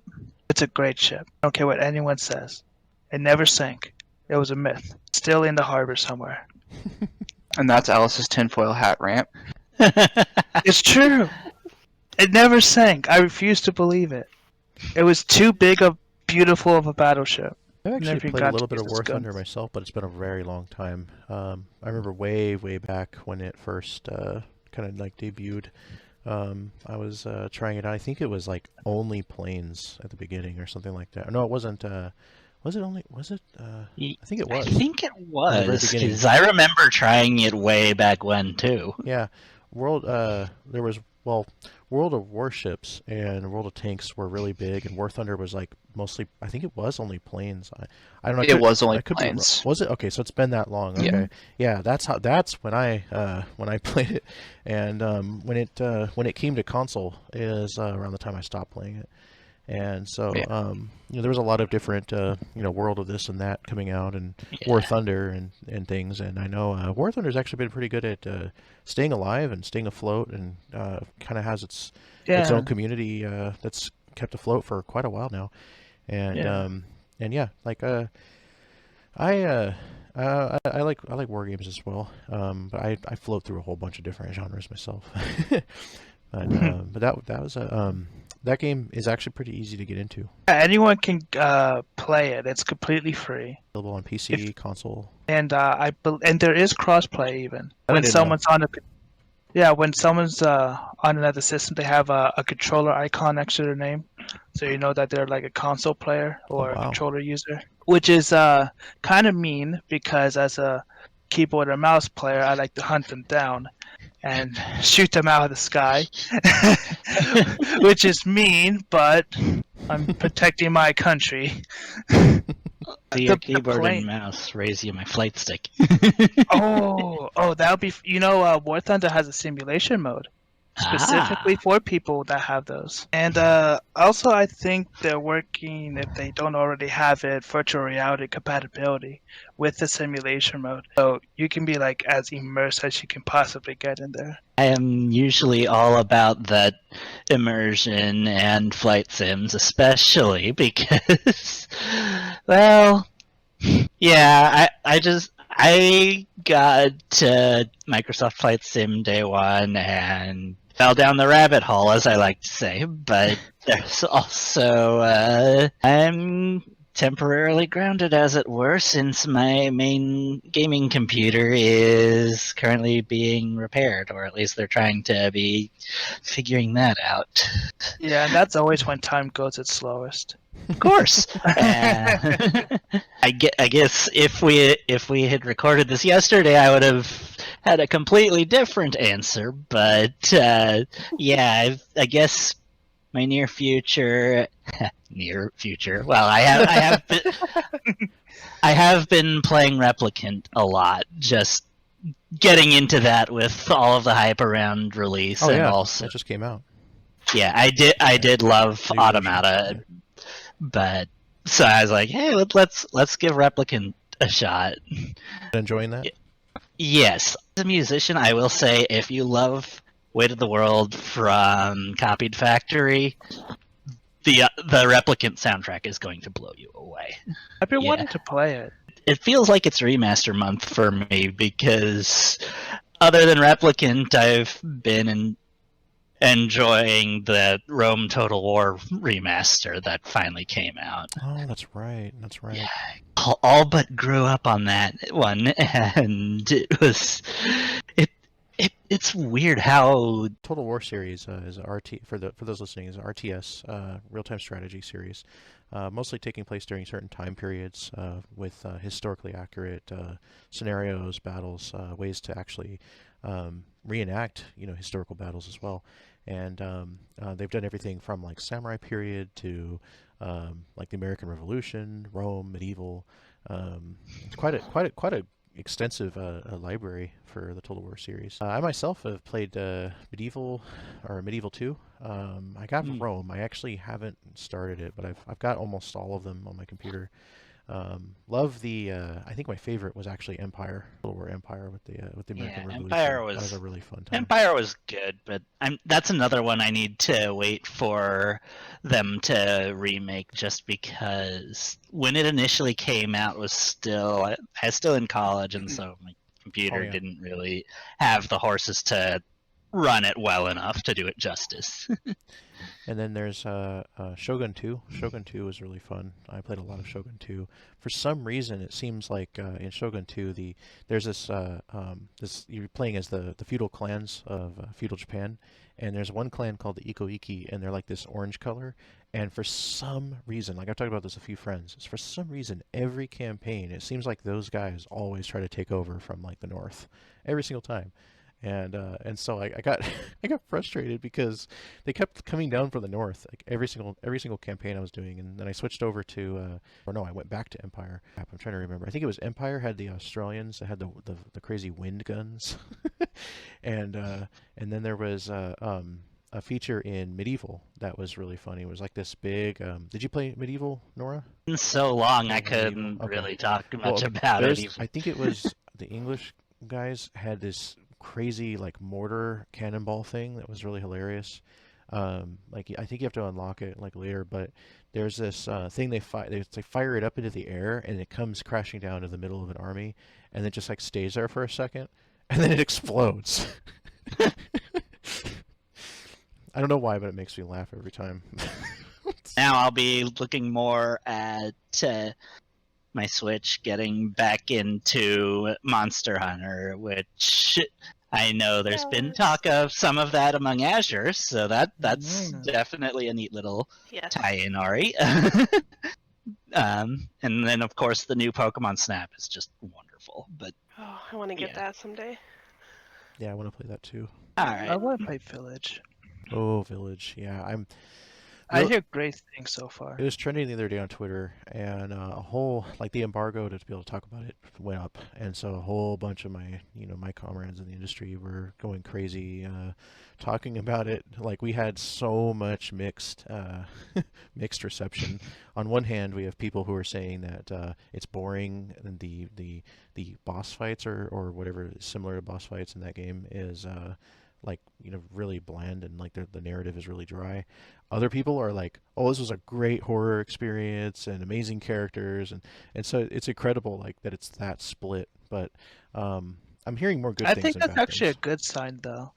It's a great ship. I don't care what anyone says. It never sank. It was a myth. Still in the harbor somewhere. And that's Alice's tinfoil hat rant. It's true. It never sank. I refuse to believe it. It was too big of beautiful of a battleship. I've actually Never played got a little to bit of use War its Thunder guns. myself, but it's been a very long time. I remember way back when it first kind of like debuted. I was trying it out. I think it was like only planes at the beginning or something like that. No, it wasn't. Was it only? Was it? I think it was. I think it very was, beginning. because I remember trying it way back when, too. Yeah. there was, well, World of Warships and World of Tanks were really big, and War Thunder was like mostly, I think it was only planes. I don't know. It was only I could be wrong. planes. Was it? Okay, so it's been that long. Yeah. Okay, yeah, that's when I played it, and when it came to console is around the time I stopped playing it. And so, Yeah. there was a lot of different, World of this and that coming out, and War Thunder and things. And I know War Thunder's actually been pretty good at staying alive and staying afloat, and kind of has its own community that's kept afloat for quite a while now. And like I like war games as well. But I float through a whole bunch of different genres myself. But that was that game is actually pretty easy to get into. Anyone can play it. It's completely free. Available on PC, console. And and there is crossplay even. I When didn't someone's on when someone's on another system, they have a controller icon next to their name, so you know that they're like a console player or wow. a controller user. Which is kind of mean, because as a keyboard or mouse player, I like to hunt them down and shoot them out of the sky, which is mean, but I'm protecting my country. The keyboard and mouse raise you my flight stick. oh, that would be. War Thunder has a simulation mode specifically for people that have those. And also, I think they're working, if they don't already have it, virtual reality compatibility with the simulation mode. So you can be like as immersed as you can possibly get in there. I am usually all about that immersion and flight sims, especially because, well, yeah, I got Microsoft Flight Sim day one and fell down the rabbit hole, as I like to say. But there's also I'm temporarily grounded, as it were, since my main gaming computer is currently being repaired, or at least they're trying to be figuring that out. Yeah, and that's always when time goes its slowest. Of course. I guess if we had recorded this yesterday, I would have had a completely different answer. But yeah, I guess my near future. Well, I have been playing Replicant a lot. Just getting into that with all of the hype around release, Oh and yeah, also that just came out. yeah, I did love Automata. But so I was like, hey, let's give Replicant a shot. Enjoying that? Yes. As a musician, I will say, if you love Weight of the World from Copied Factory, the Replicant soundtrack is going to blow you away. I've been wanting to play it. It feels like it's remaster month for me, because other than Replicant, I've been enjoying the Rome Total War remaster that finally came out. Oh, that's right. That's right. Yeah, all but grew up on that one, and it was it's weird how Total War series is RT for those listening, is an RTS real-time strategy series, mostly taking place during certain time periods with historically accurate scenarios, battles, ways to actually reenact historical battles as well. And they've done everything from like samurai period to like the American Revolution, Rome, medieval. Quite a extensive library for the Total War series. I myself have played Medieval 2. I got Rome. I actually haven't started it, but I've got almost all of them on my computer. Love the. I think my favorite was actually Empire. Total War Empire with the American Revolution. Empire that was a really fun time. Empire was good, but that's another one I need to wait for them to remake, just because when it initially came out I was still in college, and so my computer didn't really have the horses to run it well enough to do it justice. And then there's Shogun 2. Shogun 2 was really fun. I played a lot of Shogun 2. For some reason, it seems like in Shogun 2, there's this you're playing as the feudal clans of feudal Japan, and there's one clan called the Iko-Iki, and they're like this orange color. And for some reason, like I've talked about this with a few friends, for some reason, every campaign, it seems like those guys always try to take over from like the north, every single time. And so I got I got frustrated because they kept coming down from the north, like every single campaign I was doing, and then I switched over to or no, I went back to Empire. I'm trying to remember. I think it was Empire had the Australians that had the crazy wind guns, and then there was a feature in Medieval that was really funny. It was like this big. Did you play Medieval, Nora? So long, I Medieval? couldn't Okay. really talk Well, much about it. Even. I think it was the English guys had this crazy like mortar cannonball thing that was really hilarious. Like I think you have to unlock it like later, but there's this thing they fire it up into the air and it comes crashing down to the middle of an army, and it just like stays there for a second, and then it explodes. I don't know why, but it makes me laugh every time. Now I'll be looking more at my Switch, getting back into Monster Hunter, which I know there's been talk of some of that among Azure, so that's definitely a neat little tie-in, Auri. And then of course the new Pokemon Snap is just wonderful. But I want to get that someday. Yeah, I want to play that too. All right, I want to play Village. Oh, Village. Yeah, I hear great things so far. It was trending the other day on Twitter, and a whole like the embargo to be able to talk about it went up, and so a whole bunch of my my comrades in the industry were going crazy, talking about it. Like we had so much mixed reception. On one hand, we have people who are saying that it's boring, and the boss fights or whatever is similar to boss fights in that game is like really bland, and like the narrative is really dry. Other people are like, oh, this was a great horror experience and amazing characters, and so it's incredible like that it's that split. But I'm hearing more good things. I think than that's bad actually things. a good sign, though.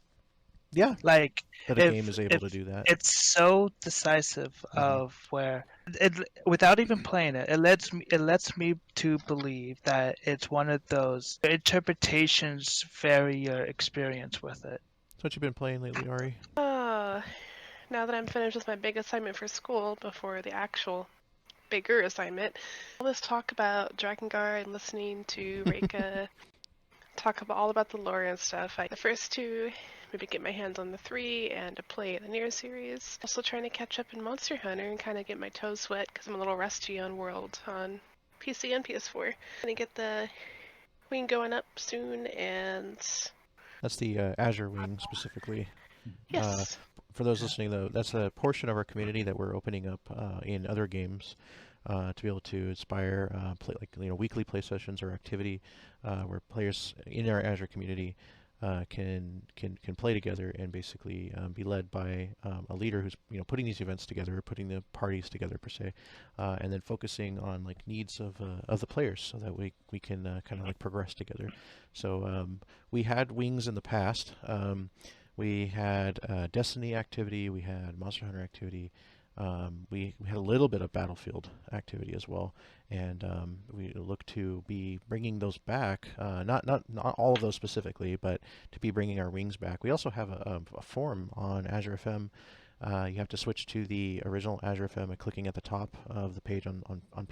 Yeah, like that a game is able to do that. It's so decisive of where it, without even playing it, it lets me to believe that it's one of those interpretations vary your experience with it. So what you been playing lately, Auri? Now that I'm finished with my big assignment for school before the actual bigger assignment, let's talk about Drakengard and listening to Reika talk all about the lore and stuff. The first two, maybe get my hands on the 3 and to play the NeiR series. Also trying to catch up in Monster Hunter and kind of get my toes wet because I'm a little rusty on World on PC and PS4. Gonna get the wing going up soon, and That's the Azure Wing specifically. yes. For those listening, though, that's a portion of our community that we're opening up in other games to be able to inspire weekly play sessions or activity where players in our Azure community can play together and basically be led by a leader who's putting these events together, or putting the parties together per se, and then focusing on like needs of the players so that we can kind of like progress together. So we had wings in the past. We had Destiny activity, we had Monster Hunter activity, we had a little bit of Battlefield activity as well, and we look to be bringing those back, not all of those specifically, but to be bringing our wings back. We also have a forum on Azure FM. You have to switch to the original Azure FM by clicking at the top of the page on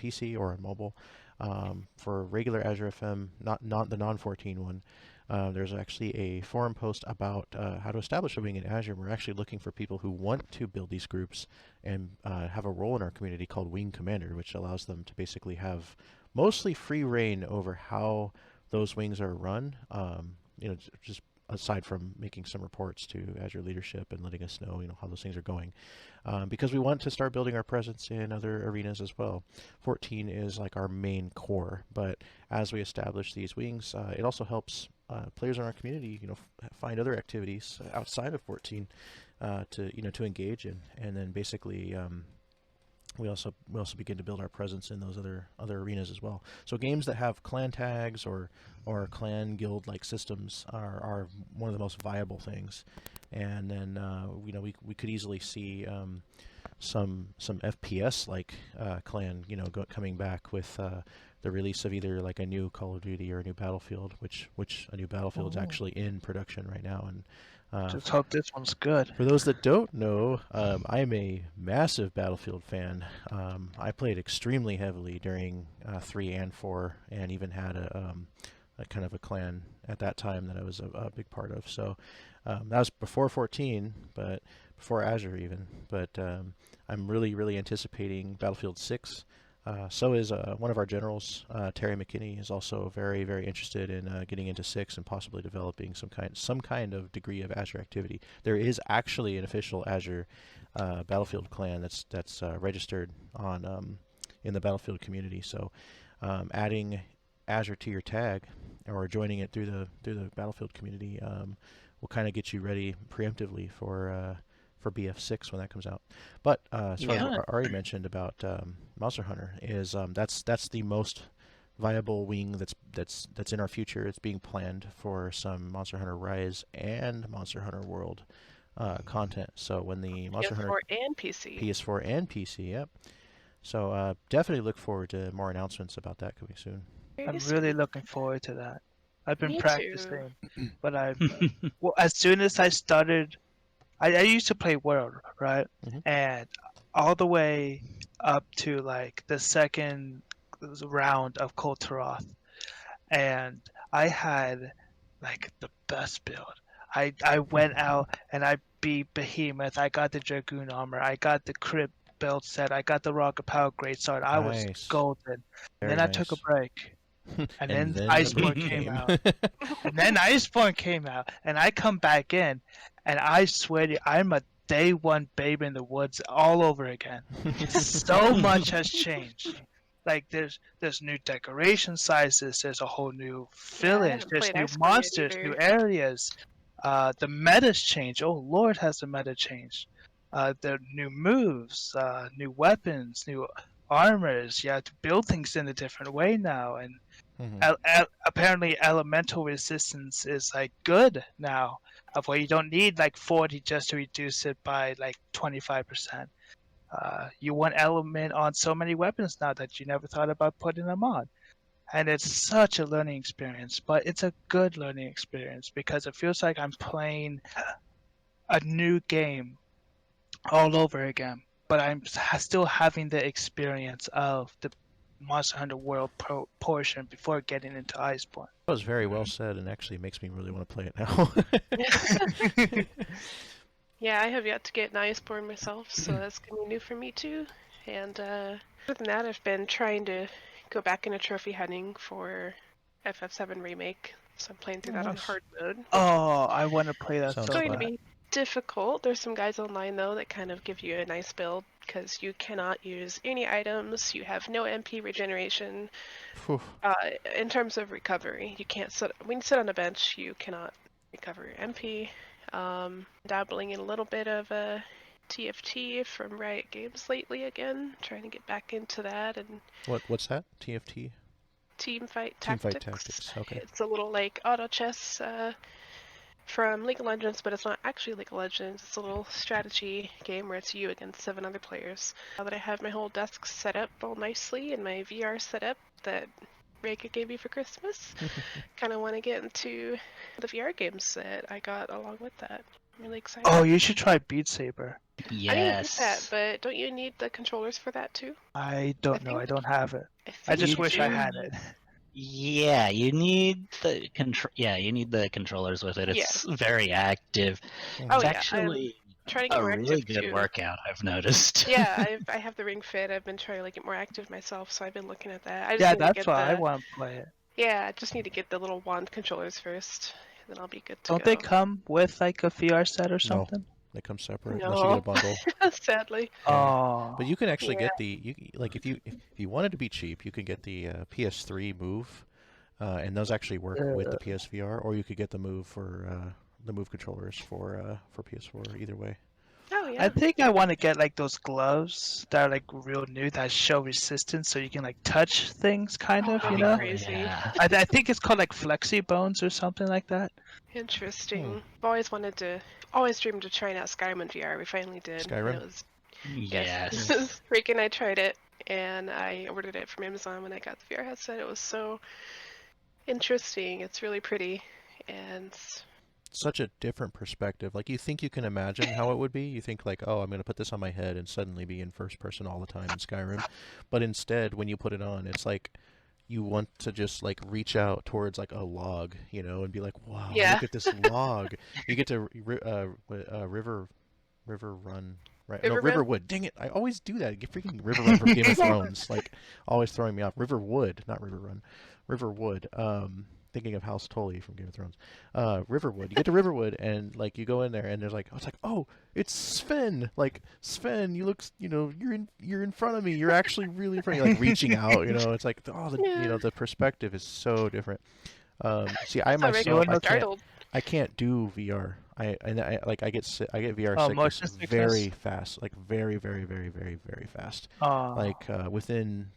PC or on mobile. For regular Azure FM, not the non-14 one, there's actually a forum post about how to establish a wing in Azure. We're actually looking for people who want to build these groups and have a role in our community called Wing Commander, which allows them to basically have mostly free reign over how those wings are run. Just aside from making some reports to Azure leadership and letting us know, how those things are going, because we want to start building our presence in other arenas as well. 14 is like our main core, but as we establish these wings, it also helps players in our community, find other activities outside of 14 to engage in, and then basically. We also begin to build our presence in those other arenas as well. So games that have clan tags or clan guild like systems are one of the most viable things. And then we could easily see some FPS like clan coming back with the release of either like a new Call of Duty or a new Battlefield, which a new Battlefield is actually in production right now. And just hope this one's good. for those that don't know, I'm a massive Battlefield fan. I played extremely heavily during 3 and 4, and even had a kind of a clan at that time that I was a big part of. So that was before 14, but before Azure even. But I'm really anticipating Battlefield 6. So is one of our generals, Terry McKinney, is also very interested in getting into 6 and possibly developing some kind of degree of Azure activity. There is actually an official Azure Battlefield clan that's registered on in the Battlefield community. So adding Azure to your tag or joining it through the Battlefield community will kind of get you ready preemptively for BF6 when that comes out. But as far as I already mentioned about Monster Hunter is that's the most viable wing that's in our future. It's being planned for some Monster Hunter Rise and Monster Hunter World content. So when the Monster Hunter PS4 and PC. PS4 and PC, yep. So definitely look forward to more announcements about that coming soon. I'm really looking forward to that. I've been Me practicing, but well, as soon as I started, I used to play World, right? Mhm. And all the way up to like the second round of Koltaroth, and I had like the best build. I went out and I beat Behemoth. I got the Dragoon armor. I got the Crypt build set. I got the Rocket Power Greatsword. I was Nice. golden. Very Then I nice. took a break. And then the Iceborne big came game. out. And then Iceborne came out. And I come back in. And I swear to you, I'm a day one babe in the woods all over again. So much has changed. Like there's new decoration sizes. There's a whole new village. haven't There's played new Iceborne yet monsters, either. new areas. The meta's changed. Oh Lord, has the meta changed? There are new moves, new weapons, new armors. You have to build things in a different way now, and Mhm. apparently elemental resistance is like good now. Of where you don't need like 40 just to reduce it by like 25%. You want element on so many weapons now that you never thought about putting them on. And it's such a learning experience, but it's a good learning experience because it feels like I'm playing a new game all over again. But I'm still having the experience of the Monster Hunter World portion before getting into Iceborne. That was very well said, and actually makes me really want to play it now. Yeah, I have yet to get an Iceborne myself, so that's gonna be new for me too. And other than that, I've been trying to go back into trophy hunting for FF7 Remake, so I'm playing through that on Nice. hard mode. Oh, I want to play that Sounds so It's going to bad. be difficult. There's some guys online though that kind of give you a nice build because you cannot use any items. You have no MP regeneration. Phew. In terms of recovery, you can't sit when you sit on a bench. You cannot recover your MP. Dabbling in a little bit of a TFT from Riot Games lately again, trying to get back into that and What's that? TFT? Teamfight Teamfight Tactics. Tactics. Okay. It's a little like auto chess from League of Legends, but it's not actually League of Legends. It's a little strategy game where it's you against 7 other players. Now that I have my whole desk set up all nicely and my VR set up that Reika gave me for Christmas, kind of want to get into the VR games that I got along with that. I'm really excited. Oh, you should try Beat Saber. I didn't get that, Yes. but don't you need the controllers for that too? I don't know. I think- don't have it. I think just you wish I do. had it. Yeah, you need the you need the controllers with it. It's very active. Oh, It's yeah, actually Trying to get a more really active good too. workout, I've noticed. Yeah, I have the Ring Fit. I've been trying to get more active myself, so I've been looking at that. I just Yeah, need to that's get why I the want to play it. yeah. I just need to get the little wand controllers first, and then I'll be good to Don't go. they come with like a VR set or something? They come separate No. unless you get a bundle. Sadly. Oh, But you can actually Yeah. get like if you wanted to be cheap, you can get the PS3 Move, and those actually work with the PSVR, or you could get the Move for the Move controllers for PS4. Either way. Oh yeah. I think I want to get like those gloves that are like real new that show resistance, so you can like touch things, kind Oh, of, that'd you be know. crazy. Yeah. I think it's called like Flexi Bones or something like that. Interesting. I've always dreamed of trying out Skyrim in VR. We finally did. Skyrim? It was Yes. Rick and I tried it, and I ordered it from Amazon when I got the VR headset. It was so interesting. It's really pretty, and Such a different perspective. Like you think you can imagine how it would be. You think like, oh, I'm going to put this on my head and suddenly be in first person all the time in Skyrim. But instead, when you put it on, it's like you want to just like reach out towards like a log, and be like, wow, Yeah. look at this log. You get to River Run. Right? No, River Run? Riverwood. Dang it! I always do that. I get freaking River Run from Game of Thrones. Like, always throwing me off. Riverwood, not River Run. Riverwood. Thinking of House Tully from Game of Thrones. Riverwood. You get to Riverwood, and like you go in there, and there's like, oh, it's Sven. Like Sven, you look, you're in front of me. You're actually really in front of me. Like reaching out. It's like, the perspective is so different. See, I myself, I can't do VR. I get VR sickness very fast, like very, very, very, very, very fast. Like within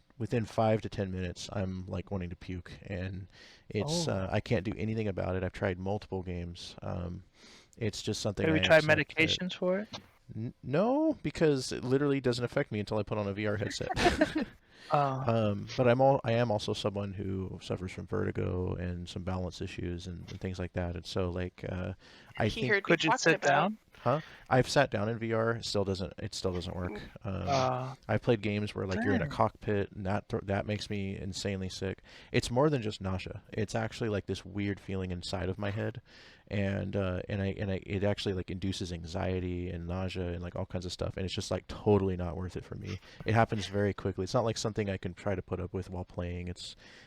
5 to 10 minutes, I'm like wanting to puke, and it's I can't do anything about it. I've tried multiple games. It's just something. Have you tried medications for it? No, because it literally doesn't affect me until I put on a VR headset. But I am also someone who suffers from vertigo and some balance issues and things like that. And so like I think could you sit down? Huh? I've sat down in VR. It still doesn't work. I've played games where like you're in a cockpit, and that makes me insanely sick. It's more than just nausea. It's actually like this weird feeling inside of my head, and it actually like induces anxiety and nausea and like all kinds of stuff. And it's just like totally not worth it for me. It happens very quickly. It's not like something I can try to put up with while playing.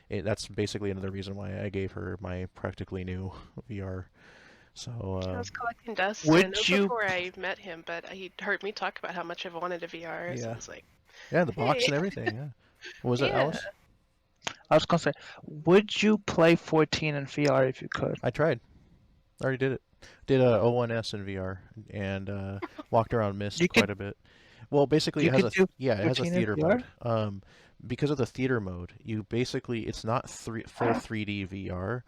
That's basically another reason why I gave her my practically new VR. So I was collecting dust before I met him, but he heard me talk about how much I've wanted a VR. So I was like, the box and everything. Yeah. What was it, Alice? I was gonna say, would you play 14 in VR if you could? I tried. I already did it. Did a O1S in VR and walked around Myst quite a bit. Well, basically, it has a theater mode. Because of the theater mode, it's not full 3D VR,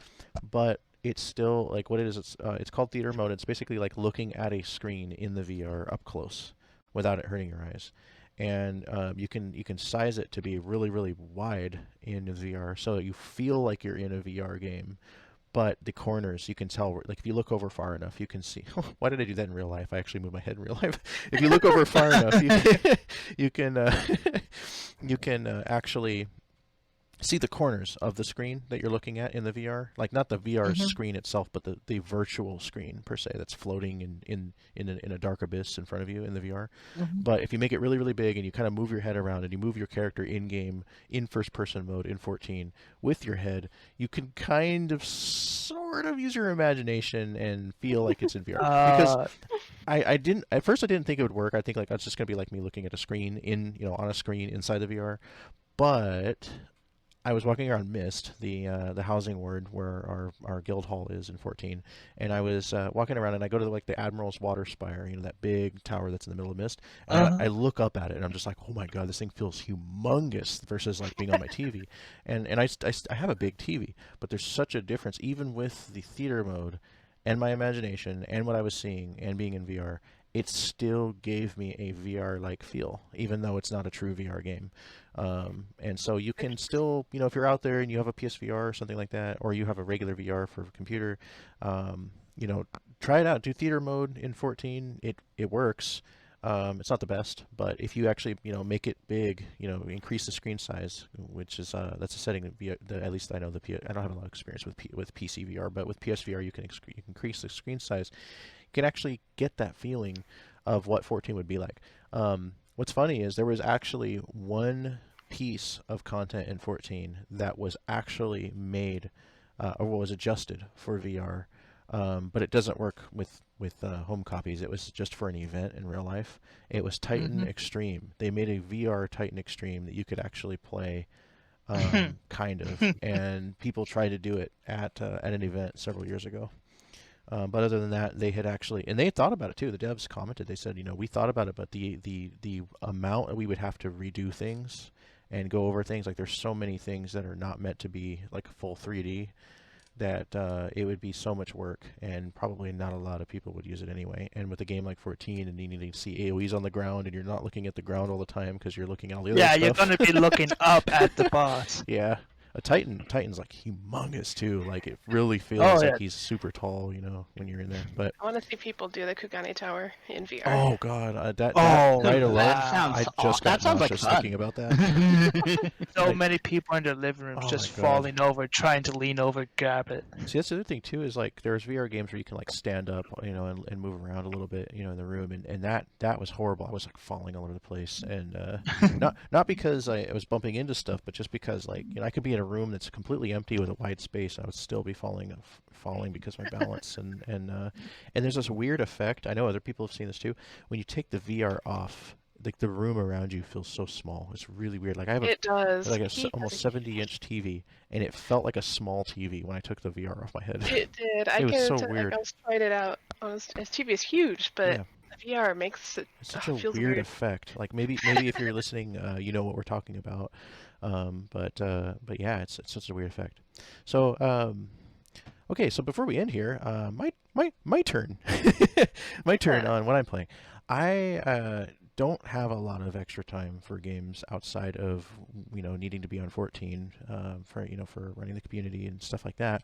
but it's still like what it is. It's called theater mode. It's basically like looking at a screen in the VR up close, without it hurting your eyes. And you can size it to be really, really wide in the VR, so that you feel like you're in a VR game. But the corners, you can tell, like if you look over far enough, you can see. Why did I do that in real life? I actually moved my head in real life. If you look over far enough, you can actually see the corners of the screen that you're looking at in the VR. Like not the VR screen itself, but the virtual screen per se that's floating in a dark abyss in front of you in the VR. But if you make it really, really big and you kind of move your head around and you move your character in game in first person mode in 14 with your head, you can kind of sort of use your imagination and feel like it's in VR. Because at first I didn't think it would work. I think like it's just gonna be like me looking at a screen on a screen inside the VR. But I was walking around Myst, the housing ward where our guild hall is in 14, and I was walking around, and I go to the Admiral's Water Spire, that big tower that's in the middle of Myst, and I look up at it, and I'm just like, oh my god, this thing feels humongous versus like being on my TV, and I have a big TV, but there's such a difference even with the theater mode, and my imagination, and what I was seeing, and being in VR. It still gave me a VR-like feel, even though it's not a true VR game. And so you can still, if you're out there and you have a PSVR or something like that, or you have a regular VR for a computer, try it out. Do theater mode in 14. It works. It's not the best, but if you actually, make it big, increase the screen size, which is that's a setting that at least I know I don't have a lot of experience with PC VR, but with PSVR you can increase the screen size. You can actually get that feeling of what 14 would be like. What's funny is there was actually one piece of content in 14 that was actually made or was adjusted for VR. But it doesn't work with home copies. It was just for an event in real life. It was Titan Extreme. They made a VR Titan Extreme that you could actually play, kind of, and people tried to do it at an event several years ago. But other than that, they had actually, and they had thought about it too. The devs commented. They said, we thought about it, but the amount we would have to redo things and go over things, like there's so many things that are not meant to be like full 3D. That it would be so much work, and probably not a lot of people would use it anyway. And with a game like 14, and you need to see AoEs on the ground, and you're not looking at the ground all the time because you're looking at all the other stuff. Yeah, you're going to be looking up at the boss. Yeah. a Titan's like humongous too. Like it really feels Oh, like yeah. he's super tall, you know, when you're in there. But I want to see people do the Kugane Tower in VR. oh god, that Oh, right alone, That sounds I just got that sounds like nauseous fun. thinking about that. So Like- many people in their living rooms Oh just my God. falling over, trying to lean over, grab it. See, that's the other thing too is like there's VR games where you can like stand up, you know, and move around a little bit, you know, in the room, and that was horrible. I was like falling all over the place, and not because I was bumping into stuff, but just because like, you know, I could be in a room that's completely empty with a wide space, and I would still be falling because of my balance, and there's this weird effect. I know other people have seen this too. When you take the VR off, like the room around you feels so small. It's really weird. Like I have It does. like He almost has 70-inch TV, and it felt like a small TV when I took the VR off my head. It did. I It was can't. so weird. Like, I was trying it out. His TV is huge, but Yeah. the VR makes it. It's such a feels weird weird. effect. Like maybe if you're listening, you know what we're talking about. But yeah, it's such a weird effect. So okay, so before we end here, my turn, my turn Yeah. on what I'm playing. I don't have a lot of extra time for games outside of, you know, needing to be on 14 for, you know, for running the community and stuff like that.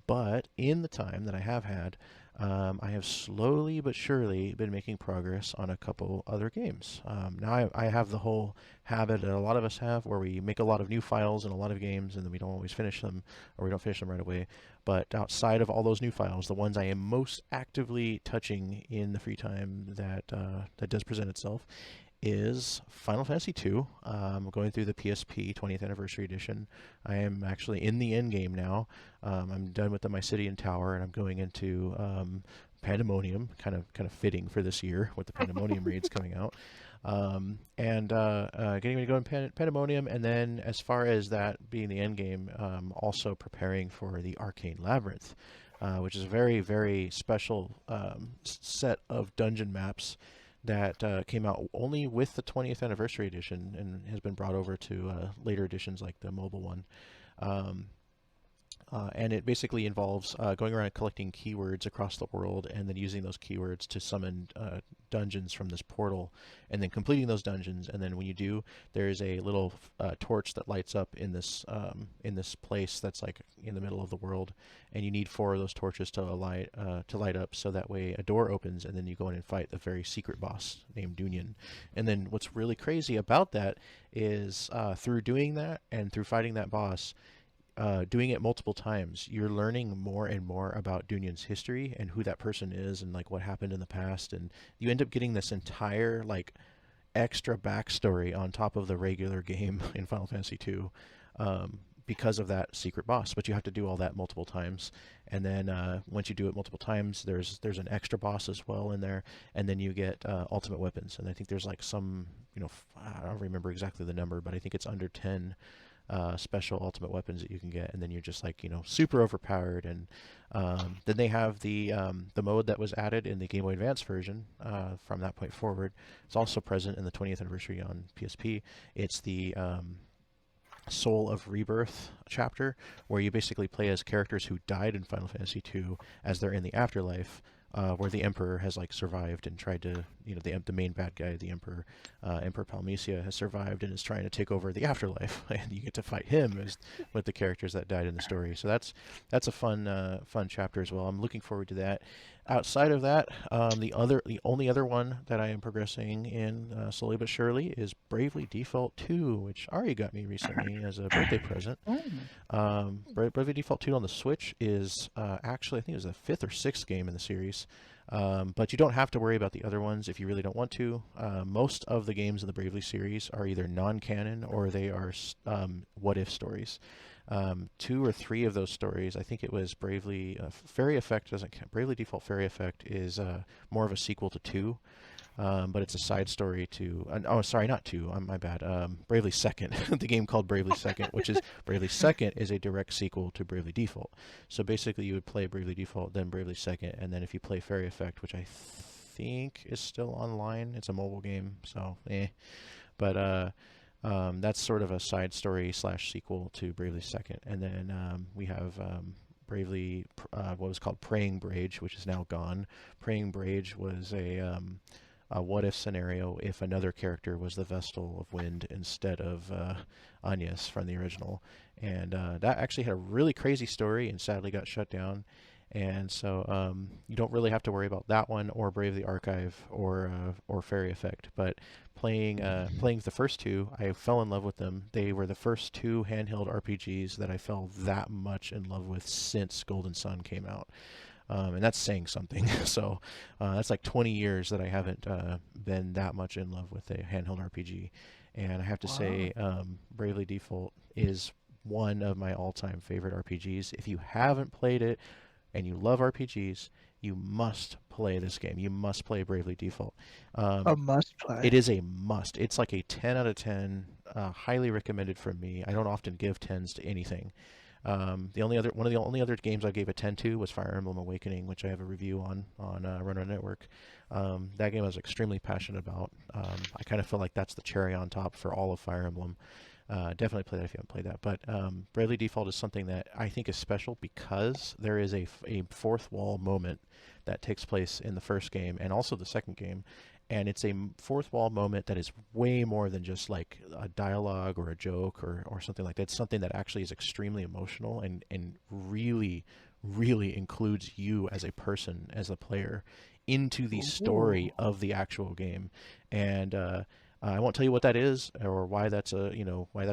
But in the time that I have had, I have slowly but surely been making progress on a couple other games. Now I have the whole habit that a lot of us have where we make a lot of new files in a lot of games and then we don't always finish them, or we don't finish them right away. But outside of all those new files, the ones I am most actively touching in the free time that does present itself is Final Fantasy II. I'm going through the PSP 20th Anniversary Edition. I am actually in the end game now. I'm done with the My City and Tower, and I'm going into Pandemonium, kind of fitting for this year with the Pandemonium raids coming out. And getting ready to go in Pandemonium, and then as far as that being the end game, also preparing for the Arcane Labyrinth, which is a very, very special set of dungeon maps that came out only with the 20th Anniversary Edition and has been brought over to later editions like the mobile one. And it basically involves going around collecting keywords across the world and then using those keywords to summon dungeons from this portal, and then completing those dungeons. And then when you do, there's a little torch that lights up in this place that's like in the middle of the world, and you need 4 of those torches to light up, so that way a door opens, and then you go in and fight the very secret boss named Dunyan. And then what's really crazy about that is through doing that and through fighting that boss, doing it multiple times, you're learning more and more about Dunyan's history and who that person is and like what happened in the past, and you end up getting this entire like extra backstory on top of the regular game in Final Fantasy II, because of that secret boss. But you have to do all that multiple times, and then once you do it multiple times, there's an extra boss as well in there, and then you get ultimate weapons. And I think there's like some, you know, I don't remember exactly the number, but I think it's under 10 special ultimate weapons that you can get, and then you're just like, you know, super overpowered. And then they have the mode that was added in the Game Boy Advance version from that point forward. It's also present in the 20th anniversary on PSP. It's the Soul of Rebirth chapter, where you basically play as characters who died in Final Fantasy II as they're in the afterlife, where the Emperor has like survived and tried to, you know, the main bad guy, the Emperor, Emperor Palmesia, has survived and is trying to take over the afterlife, and you get to fight him with the characters that died in the story. So that's a fun chapter as well. I'm looking forward to that. Outside of that, the only other one that I am progressing in slowly but surely is Bravely Default 2, which Auri got me recently as a birthday present. Bravely Default 2 on the Switch is actually, I think it was the 5th or 6th game in the series. But you don't have to worry about the other ones if you really don't want to. Most of the games in the Bravely series are either non-canon or they are what-if stories. 2 or 3 of those stories, I think it was Bravely Fairy Effect doesn't count. Bravely Default Fairy Effect is more of a sequel to 2. But it's a side story to... oh, sorry, not 2. My bad. Bravely Second. The game called Bravely Second, which is... Bravely Second is a direct sequel to Bravely Default. So basically you would play Bravely Default, then Bravely Second, and then if you play Fairy Effect, which I think is still online, it's a mobile game, so But that's sort of a side story / sequel to Bravely Second. And then we have... Bravely, what was called Praying Brage, which is now gone. Praying Brage was a a what-if scenario if another character was the Vestal of Wind instead of Agnes from the original. And that actually had a really crazy story and sadly got shut down. And so you don't really have to worry about that one or Brave the Archive or Fairy Effect. But playing the first two, I fell in love with them. They were the first two handheld RPGs that I fell that much in love with since Golden Sun came out. And that's saying something. So that's like 20 years that I haven't been that much in love with a handheld RPG. And I have to say, Bravely Default is one of my all-time favorite RPGs. If you haven't played it and you love RPGs, you must play this game. You must play Bravely Default. A must play. It is a must. It's like a 10 out of 10, highly recommended from me. I don't often give 10s to anything. One of the only other games I gave a 10 to was Fire Emblem Awakening, which I have a review on Runner Network. That game I was extremely passionate about. I kind of feel like that's the cherry on top for all of Fire Emblem. Definitely play that if you haven't played that. But Bravely Default is something that I think is special because there is a fourth wall moment that takes place in the first game and also the second game. And it's a fourth wall moment that is way more than just like a dialogue or a joke or something like that. It's something that actually is extremely emotional and really, really includes you as a person, as a player, into the story of the actual game. And I won't tell you what that is or why that's a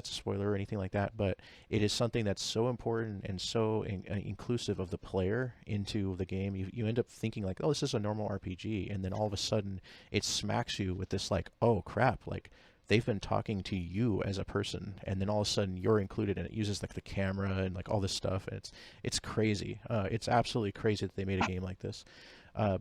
spoiler or anything like that, but it is something that's so important and so inclusive of the player into the game. You end up thinking like, oh, this is a normal RPG, and then all of a sudden it smacks you with this like, oh crap, like they've been talking to you as a person, and then all of a sudden you're included, and it uses like the camera and like all this stuff, and it's crazy. It's absolutely crazy that they made a game like this.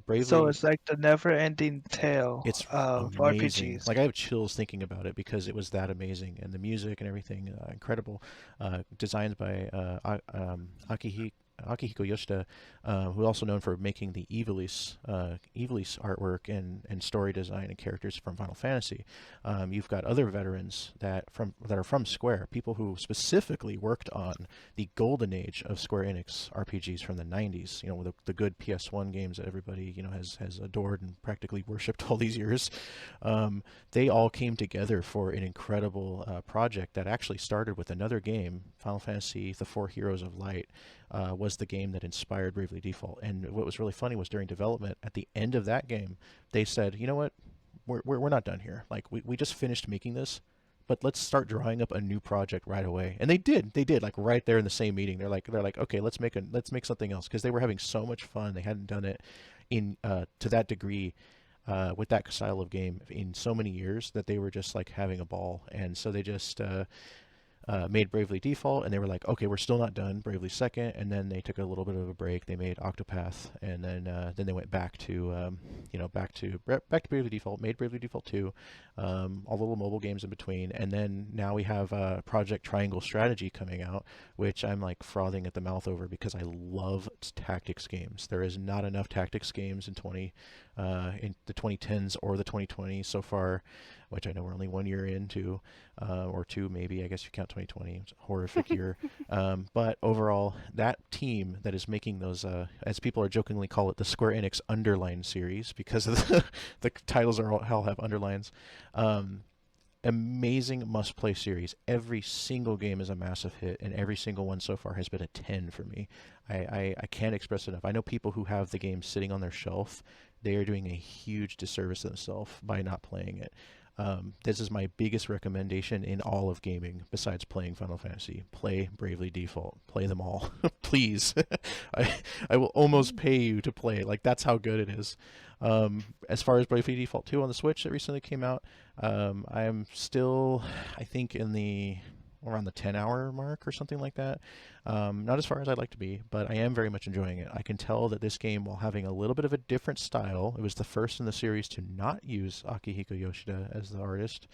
Bravely, so it's like the never-ending tale it's of amazing. RPGs. Like I have chills thinking about it because it was that amazing, and the music and everything incredible. Designed by Akihiko Yoshida, who's also known for making the Ivalice artwork and story design and characters from Final Fantasy. You've got other veterans that are from Square, people who specifically worked on the golden age of Square Enix RPGs from the 90s. You know, the good PS1 games that everybody has adored and practically worshipped all these years. They all came together for an incredible project that actually started with another game, Final Fantasy: The Four Heroes of Light. Was the game that inspired Bravely Default. And what was really funny was during development, at the end of that game, they said, you know what, we're not done here. Like we just finished making this, but let's start drawing up a new project right away. And they did like right there in the same meeting. They're like, okay, let's make something else, because they were having so much fun. They hadn't done it in to that degree with that style of game in so many years that they were just like having a ball. And so they just made Bravely Default, and they were like, okay, we're still not done. Bravely second, and then they took a little bit of a break. They made Octopath, and then they went back to back to Bravely Default. Made Bravely Default 2, all the little mobile games in between, and then now we have Project Triangle Strategy coming out, which I'm like frothing at the mouth over because I love tactics games. There is not enough tactics games in the 2010s or the 2020s so far, which I know we're only 1 year into, or two maybe, I guess you count 2020. It's a horrific year. But overall, that team that is making those, as people are jokingly call it, the Square Enix Underline series, because of the titles all have underlines. Amazing must-play series. Every single game is a massive hit, and every single one so far has been a 10 for me. I can't express enough. I know people who have the game sitting on their shelf. They are doing a huge disservice to themselves by not playing it. This is my biggest recommendation in all of gaming, besides playing Final Fantasy. Play Bravely Default. Play them all. Please. I will almost pay you to play. Like, that's how good it is. As far as Bravely Default 2 on the Switch that recently came out, I am still, I think, around the 10-hour mark or something like that. Not as far as I'd like to be, but I am very much enjoying it. I can tell that this game, while having a little bit of a different style, it was the first in the series to not use Akihiko Yoshida as the artist.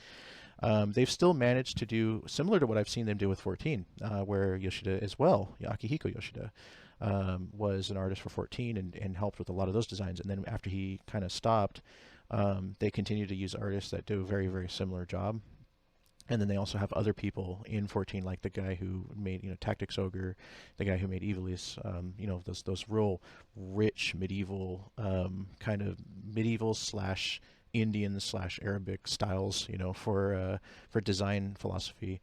They've still managed to do similar to what I've seen them do with 14, where Yoshida as well, Akihiko Yoshida, was an artist for 14 and helped with a lot of those designs. And then after he kind of stopped, they continued to use artists that do a very, very similar job. And then they also have other people in 14, like the guy who made, Tactics Ogre, the guy who made Ivalice, those real rich medieval, kind of medieval / Indian/Arabic styles, for design philosophy,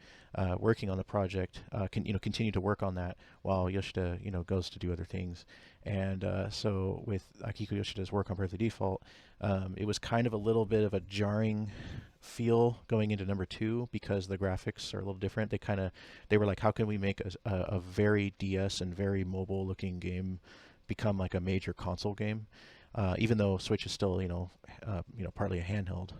working on the project, continue to work on that while Yoshida, goes to do other things. And so with Akiko Yoshida's work on Bravely Default, it was kind of a little bit of a jarring feel going into number 2 because the graphics are a little different. They were like, how can we make a very DS and very mobile looking game become like a major console game? Even though Switch is still, partly a handheld,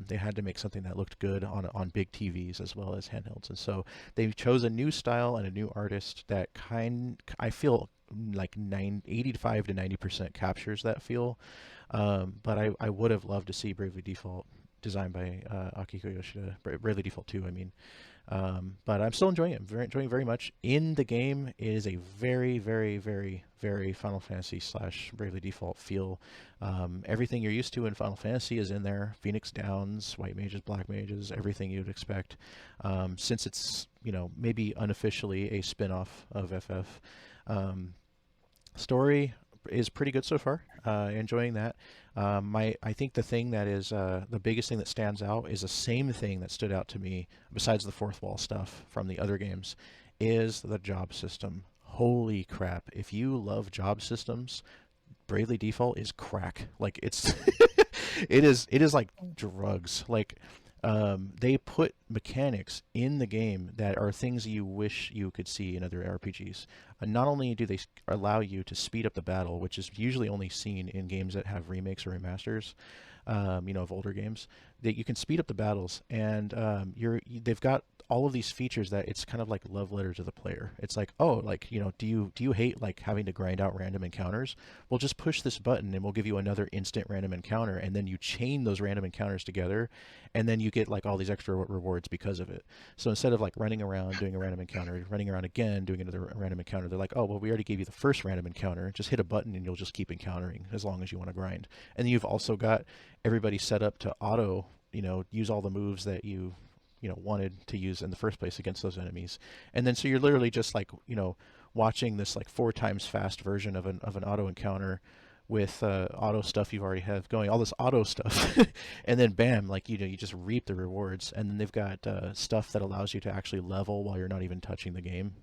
they had to make something that looked good on big TVs as well as handhelds. And so they chose a new style and a new artist that I feel like 85 to 90% captures that feel. But I would have loved to see Bravely Default designed by Akiko Yoshida, Bravely Default 2, I mean. But I'm still enjoying it. I'm enjoying it very much. In the game, it is a very, very, very, very Final Fantasy / Bravely Default feel. Everything you're used to in Final Fantasy is in there. Phoenix Downs, White Mages, Black Mages, everything you'd expect. Since it's, maybe unofficially a spin-off of FF. Story is pretty good so far. Enjoying that. I think the thing that is the biggest thing that stands out is the same thing that stood out to me, besides the fourth wall stuff from the other games, is the job system. Holy crap! If you love job systems, Bravely Default is crack. Like it's, it is like drugs. Like they put mechanics in the game that are things you wish you could see in other RPGs. Not only do they allow you to speed up the battle, which is usually only seen in games that have remakes or remasters, of older games, that you can speed up the battles, and they've got all of these features that it's kind of like love letter to the player. It's like, oh, like, do you hate like having to grind out random encounters? Well, just push this button and we'll give you another instant random encounter, and then you chain those random encounters together, and then you get like all these extra rewards because of it. So instead of like running around doing a random encounter, running around again doing another random encounter, they're like, oh, well, we already gave you the first random encounter. Just hit a button and you'll just keep encountering as long as you want to grind. And then you've also got everybody set up to auto, use all the moves that you wanted to use in the first place against those enemies. And then so you're literally just like, watching this like 4 times fast version of an auto encounter with auto stuff you already have going, all this auto stuff. And then bam, like, you just reap the rewards. And then they've got stuff that allows you to actually level while you're not even touching the game.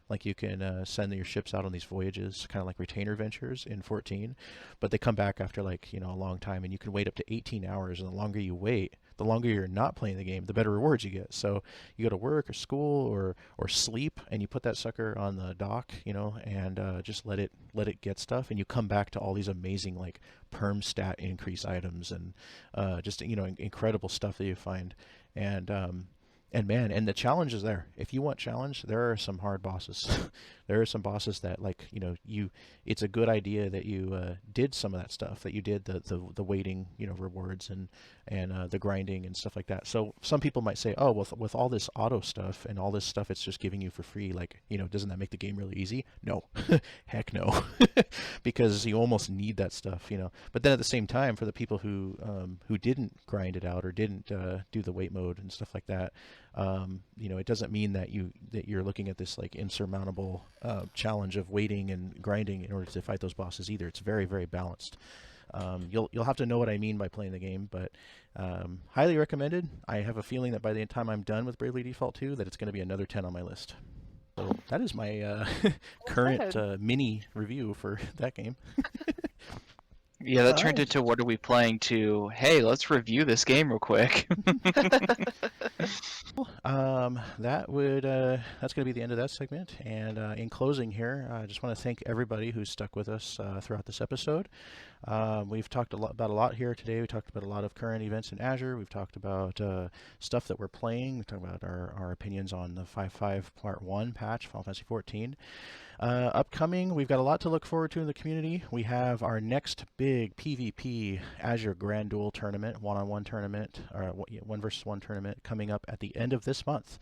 Like you can send your ships out on these voyages, kind of like retainer ventures in 14, but they come back after like, a long time, and you can wait up to 18 hours. And the longer you wait, the longer you're not playing the game, the better rewards you get. So you go to work or school or sleep, and you put that sucker on the dock, and just let it get stuff, and you come back to all these amazing like perm stat increase items and just incredible stuff that you find. And man, and the challenge is there. If you want challenge, there are some hard bosses. There are some bosses that, like, it's a good idea that you did some of that stuff, that you did the waiting, rewards and the grinding and stuff like that. So some people might say, oh, with all this auto stuff and all this stuff it's just giving you for free, like, doesn't that make the game really easy? No. Heck no. Because you almost need that stuff, But then at the same time, for the people who didn't grind it out or didn't do the wait mode and stuff like that, it doesn't mean that you're looking at this like insurmountable challenge of waiting and grinding in order to fight those bosses either. It's very, very balanced. You'll have to know what I mean by playing the game, but highly recommended. I have a feeling that by the time I'm done with Bravely Default 2, that it's going to be another 10 on my list. So that is my current mini review for that game. Yeah, that turned into what are we playing to, hey, let's review this game real quick. That's going to be the end of that segment. And in closing here, I just want to thank everybody who's stuck with us throughout this episode. We've talked about a lot here today. We talked about a lot of current events in Azure. We've talked about stuff that we're playing. We've talked about our opinions on the 5.5 Part 1 patch, Final Fantasy XIV. Upcoming, we've got a lot to look forward to in the community. We have our next big PvP Azure Grand Duel tournament, one-on-one tournament, or 1 versus 1 tournament coming up at the end of this month.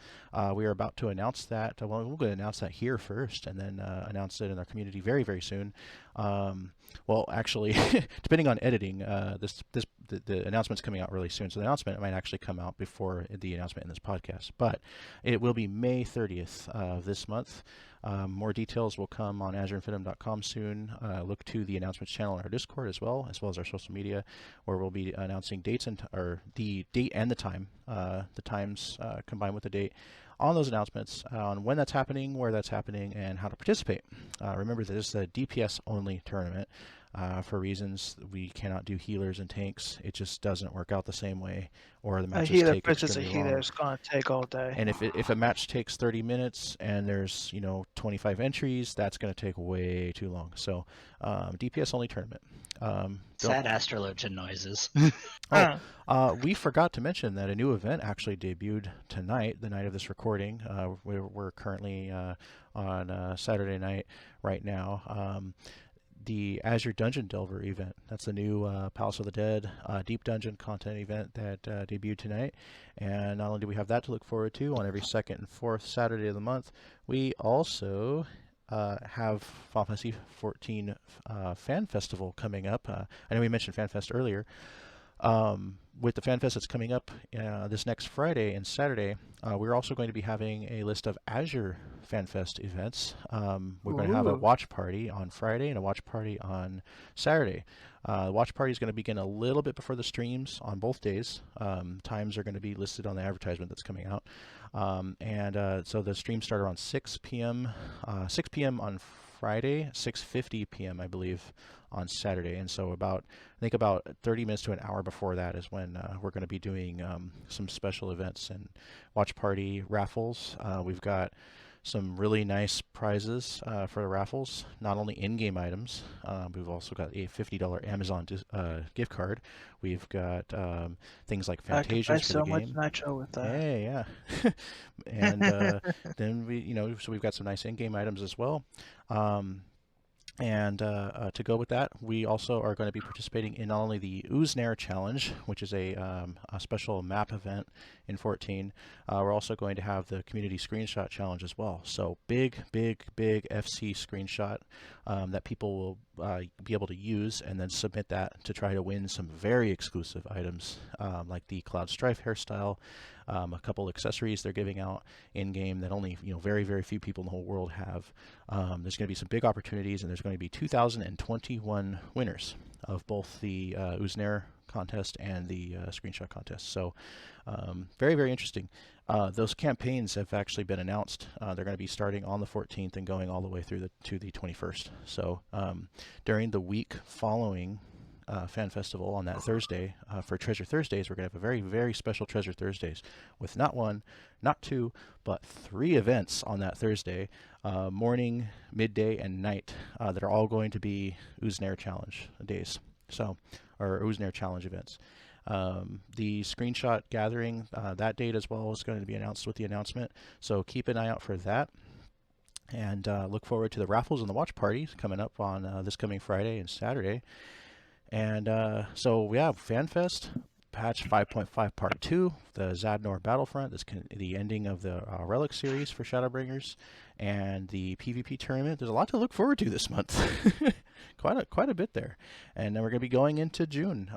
We are about to announce that. Well, we're going to announce that here first, and then announce it in our community very, very soon. Well, actually, depending on editing, the announcement's coming out really soon, so the announcement might actually come out before the announcement in this podcast. But it will be May 30th of this month. More details will come on AzureInfinitum.com soon. Look to the announcements channel in our Discord as well as our social media, where we'll be announcing dates or the date and the time, the times combined with the date on those announcements, on when that's happening, where that's happening, and how to participate. Remember, this is a DPS only tournament. For reasons we cannot do healers and tanks. It just doesn't work out the same way, or the A matches healer take versus a extremely healer long. is going to take all day. And if a match takes 30 minutes and there's 25 entries, that's going to take way too long. So DPS only tournament. Sad astrologian noises. We forgot to mention that a new event actually debuted tonight, the night of this recording. We're currently on Saturday night right now. The Azure Dungeon Delver event. That's the new Palace of the Dead Deep Dungeon content event that debuted tonight. And not only do we have that to look forward to on every second and fourth Saturday of the month, we also have Final Fantasy XIV Fan Festival coming up. I know we mentioned Fan Fest earlier. With the Fan Fest that's coming up this next Friday and Saturday, we're also going to be having a list of Azure Fan Fest events. We're going to have a watch party on Friday and a watch party on Saturday. The watch party is going to begin a little bit before the streams on both days. Times are going to be listed on the advertisement that's coming out. So the streams start around 6 p.m. 6 p.m. on Friday, 6:50 p.m. I believe on Saturday, and so I think about 30 minutes to an hour before that is when we're going to be doing some special events and watch party raffles. We've got some really nice prizes for the raffles, not only in-game items. We've also got a $50 Amazon gift card. We've got things like Fantasias for the game. So much nitro with that. Hey, yeah. And then we've got some nice in-game items as well. And to go with that, we also are going to be participating in not only the NeiR Challenge, which is a special map event in 14. We're also going to have the Community Screenshot Challenge as well. So big FC screenshot that people will be able to use and then submit that to try to win some very exclusive items like the Cloud Strife hairstyle, a couple accessories they're giving out in-game that only very few people in the whole world have. There's going to be some big opportunities, and there's going to be 2,021 winners of both the NeiR contest and the screenshot contest. So very interesting. Those campaigns have actually been announced. They're going to be starting on the 14th and going all the way through to the 21st. So during the week following Fan Festival on that Thursday, for Treasure Thursdays, we're going to have a very special Treasure Thursdays with not one, not two, but 3 events on that Thursday, morning, midday, and night, that are all going to be NeiR Challenge days. So, or NeiR Challenge events. The screenshot gathering, that date as well is going to be announced with the announcement. So keep an eye out for that. And look forward to the raffles and the watch parties coming up on this coming Friday and Saturday. And so we have FanFest, Patch 5.5 Part 2, the Zadnor Battlefront, the ending of the Relic series for Shadowbringers, and the PvP tournament. There's a lot to look forward to this month. quite a bit there. And then we're going to be going into June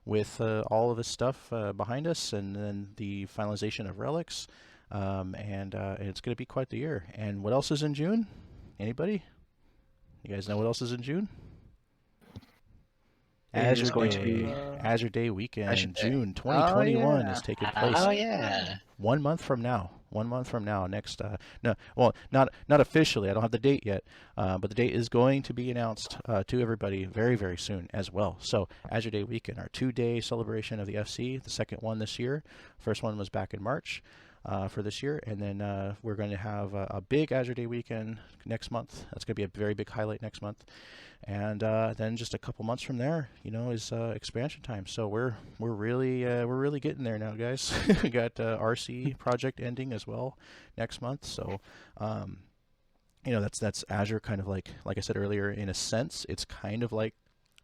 with all of this stuff behind us, and then the finalization of Relics. And it's going to be quite the year. And what else is in June? Anybody? You guys know what else is in June? Azure Day Weekend in June 2021 is taking place. Oh yeah. 1 month from now. 1 month from now. Next. Not officially. I don't have the date yet, but the date is going to be announced to everybody very soon as well. So Azure Day Weekend, our 2-day celebration of the FC. The second one this year. First one was back in March. For this year, and then we're going to have a big Azure Day Weekend next month. That's going to be a very big highlight next month, and then just a couple months from there, is expansion time. So we're really getting there now, guys. We got RC project ending as well next month. So that's Azure kind of like I said earlier. In a sense, it's kind of like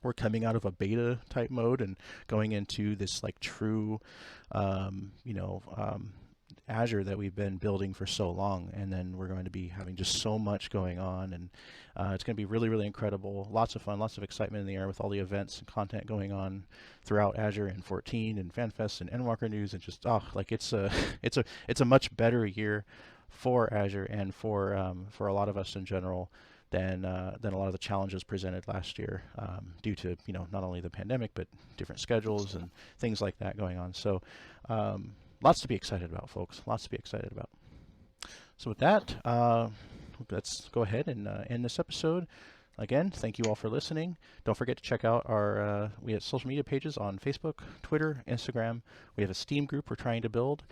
we're coming out of a beta type mode and going into this like true Azure that we've been building for so long, and then we're going to be having just so much going on, and it's going to be really, really incredible. Lots of fun, lots of excitement in the air with all the events and content going on throughout Azure and 14 and FanFest and Endwalker News, and just like it's a much better year for Azure and for a lot of us in general than a lot of the challenges presented last year due to not only the pandemic but different schedules and things like that going on. So lots to be excited about, folks. Lots to be excited about. So with that, let's go ahead and end this episode. Again, thank you all for listening. Don't forget to check out our we have social media pages on Facebook, Twitter, Instagram. We have a Steam group we're trying to build.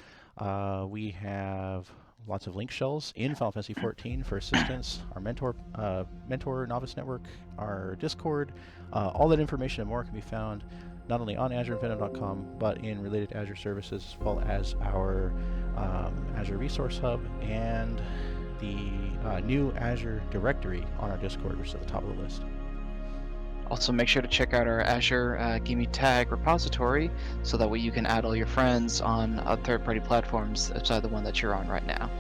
We have lots of link shells in Final Fantasy XIV for assistance, our mentor novice network, our Discord. All that information and more can be found not only on AzureInfinitum.com, but in related Azure services, as well as our Azure Resource Hub and the new Azure directory on our Discord, which is at the top of the list. Also, make sure to check out our Azure Gimme Tag repository, so that way you can add all your friends on third-party platforms outside the one that you're on right now.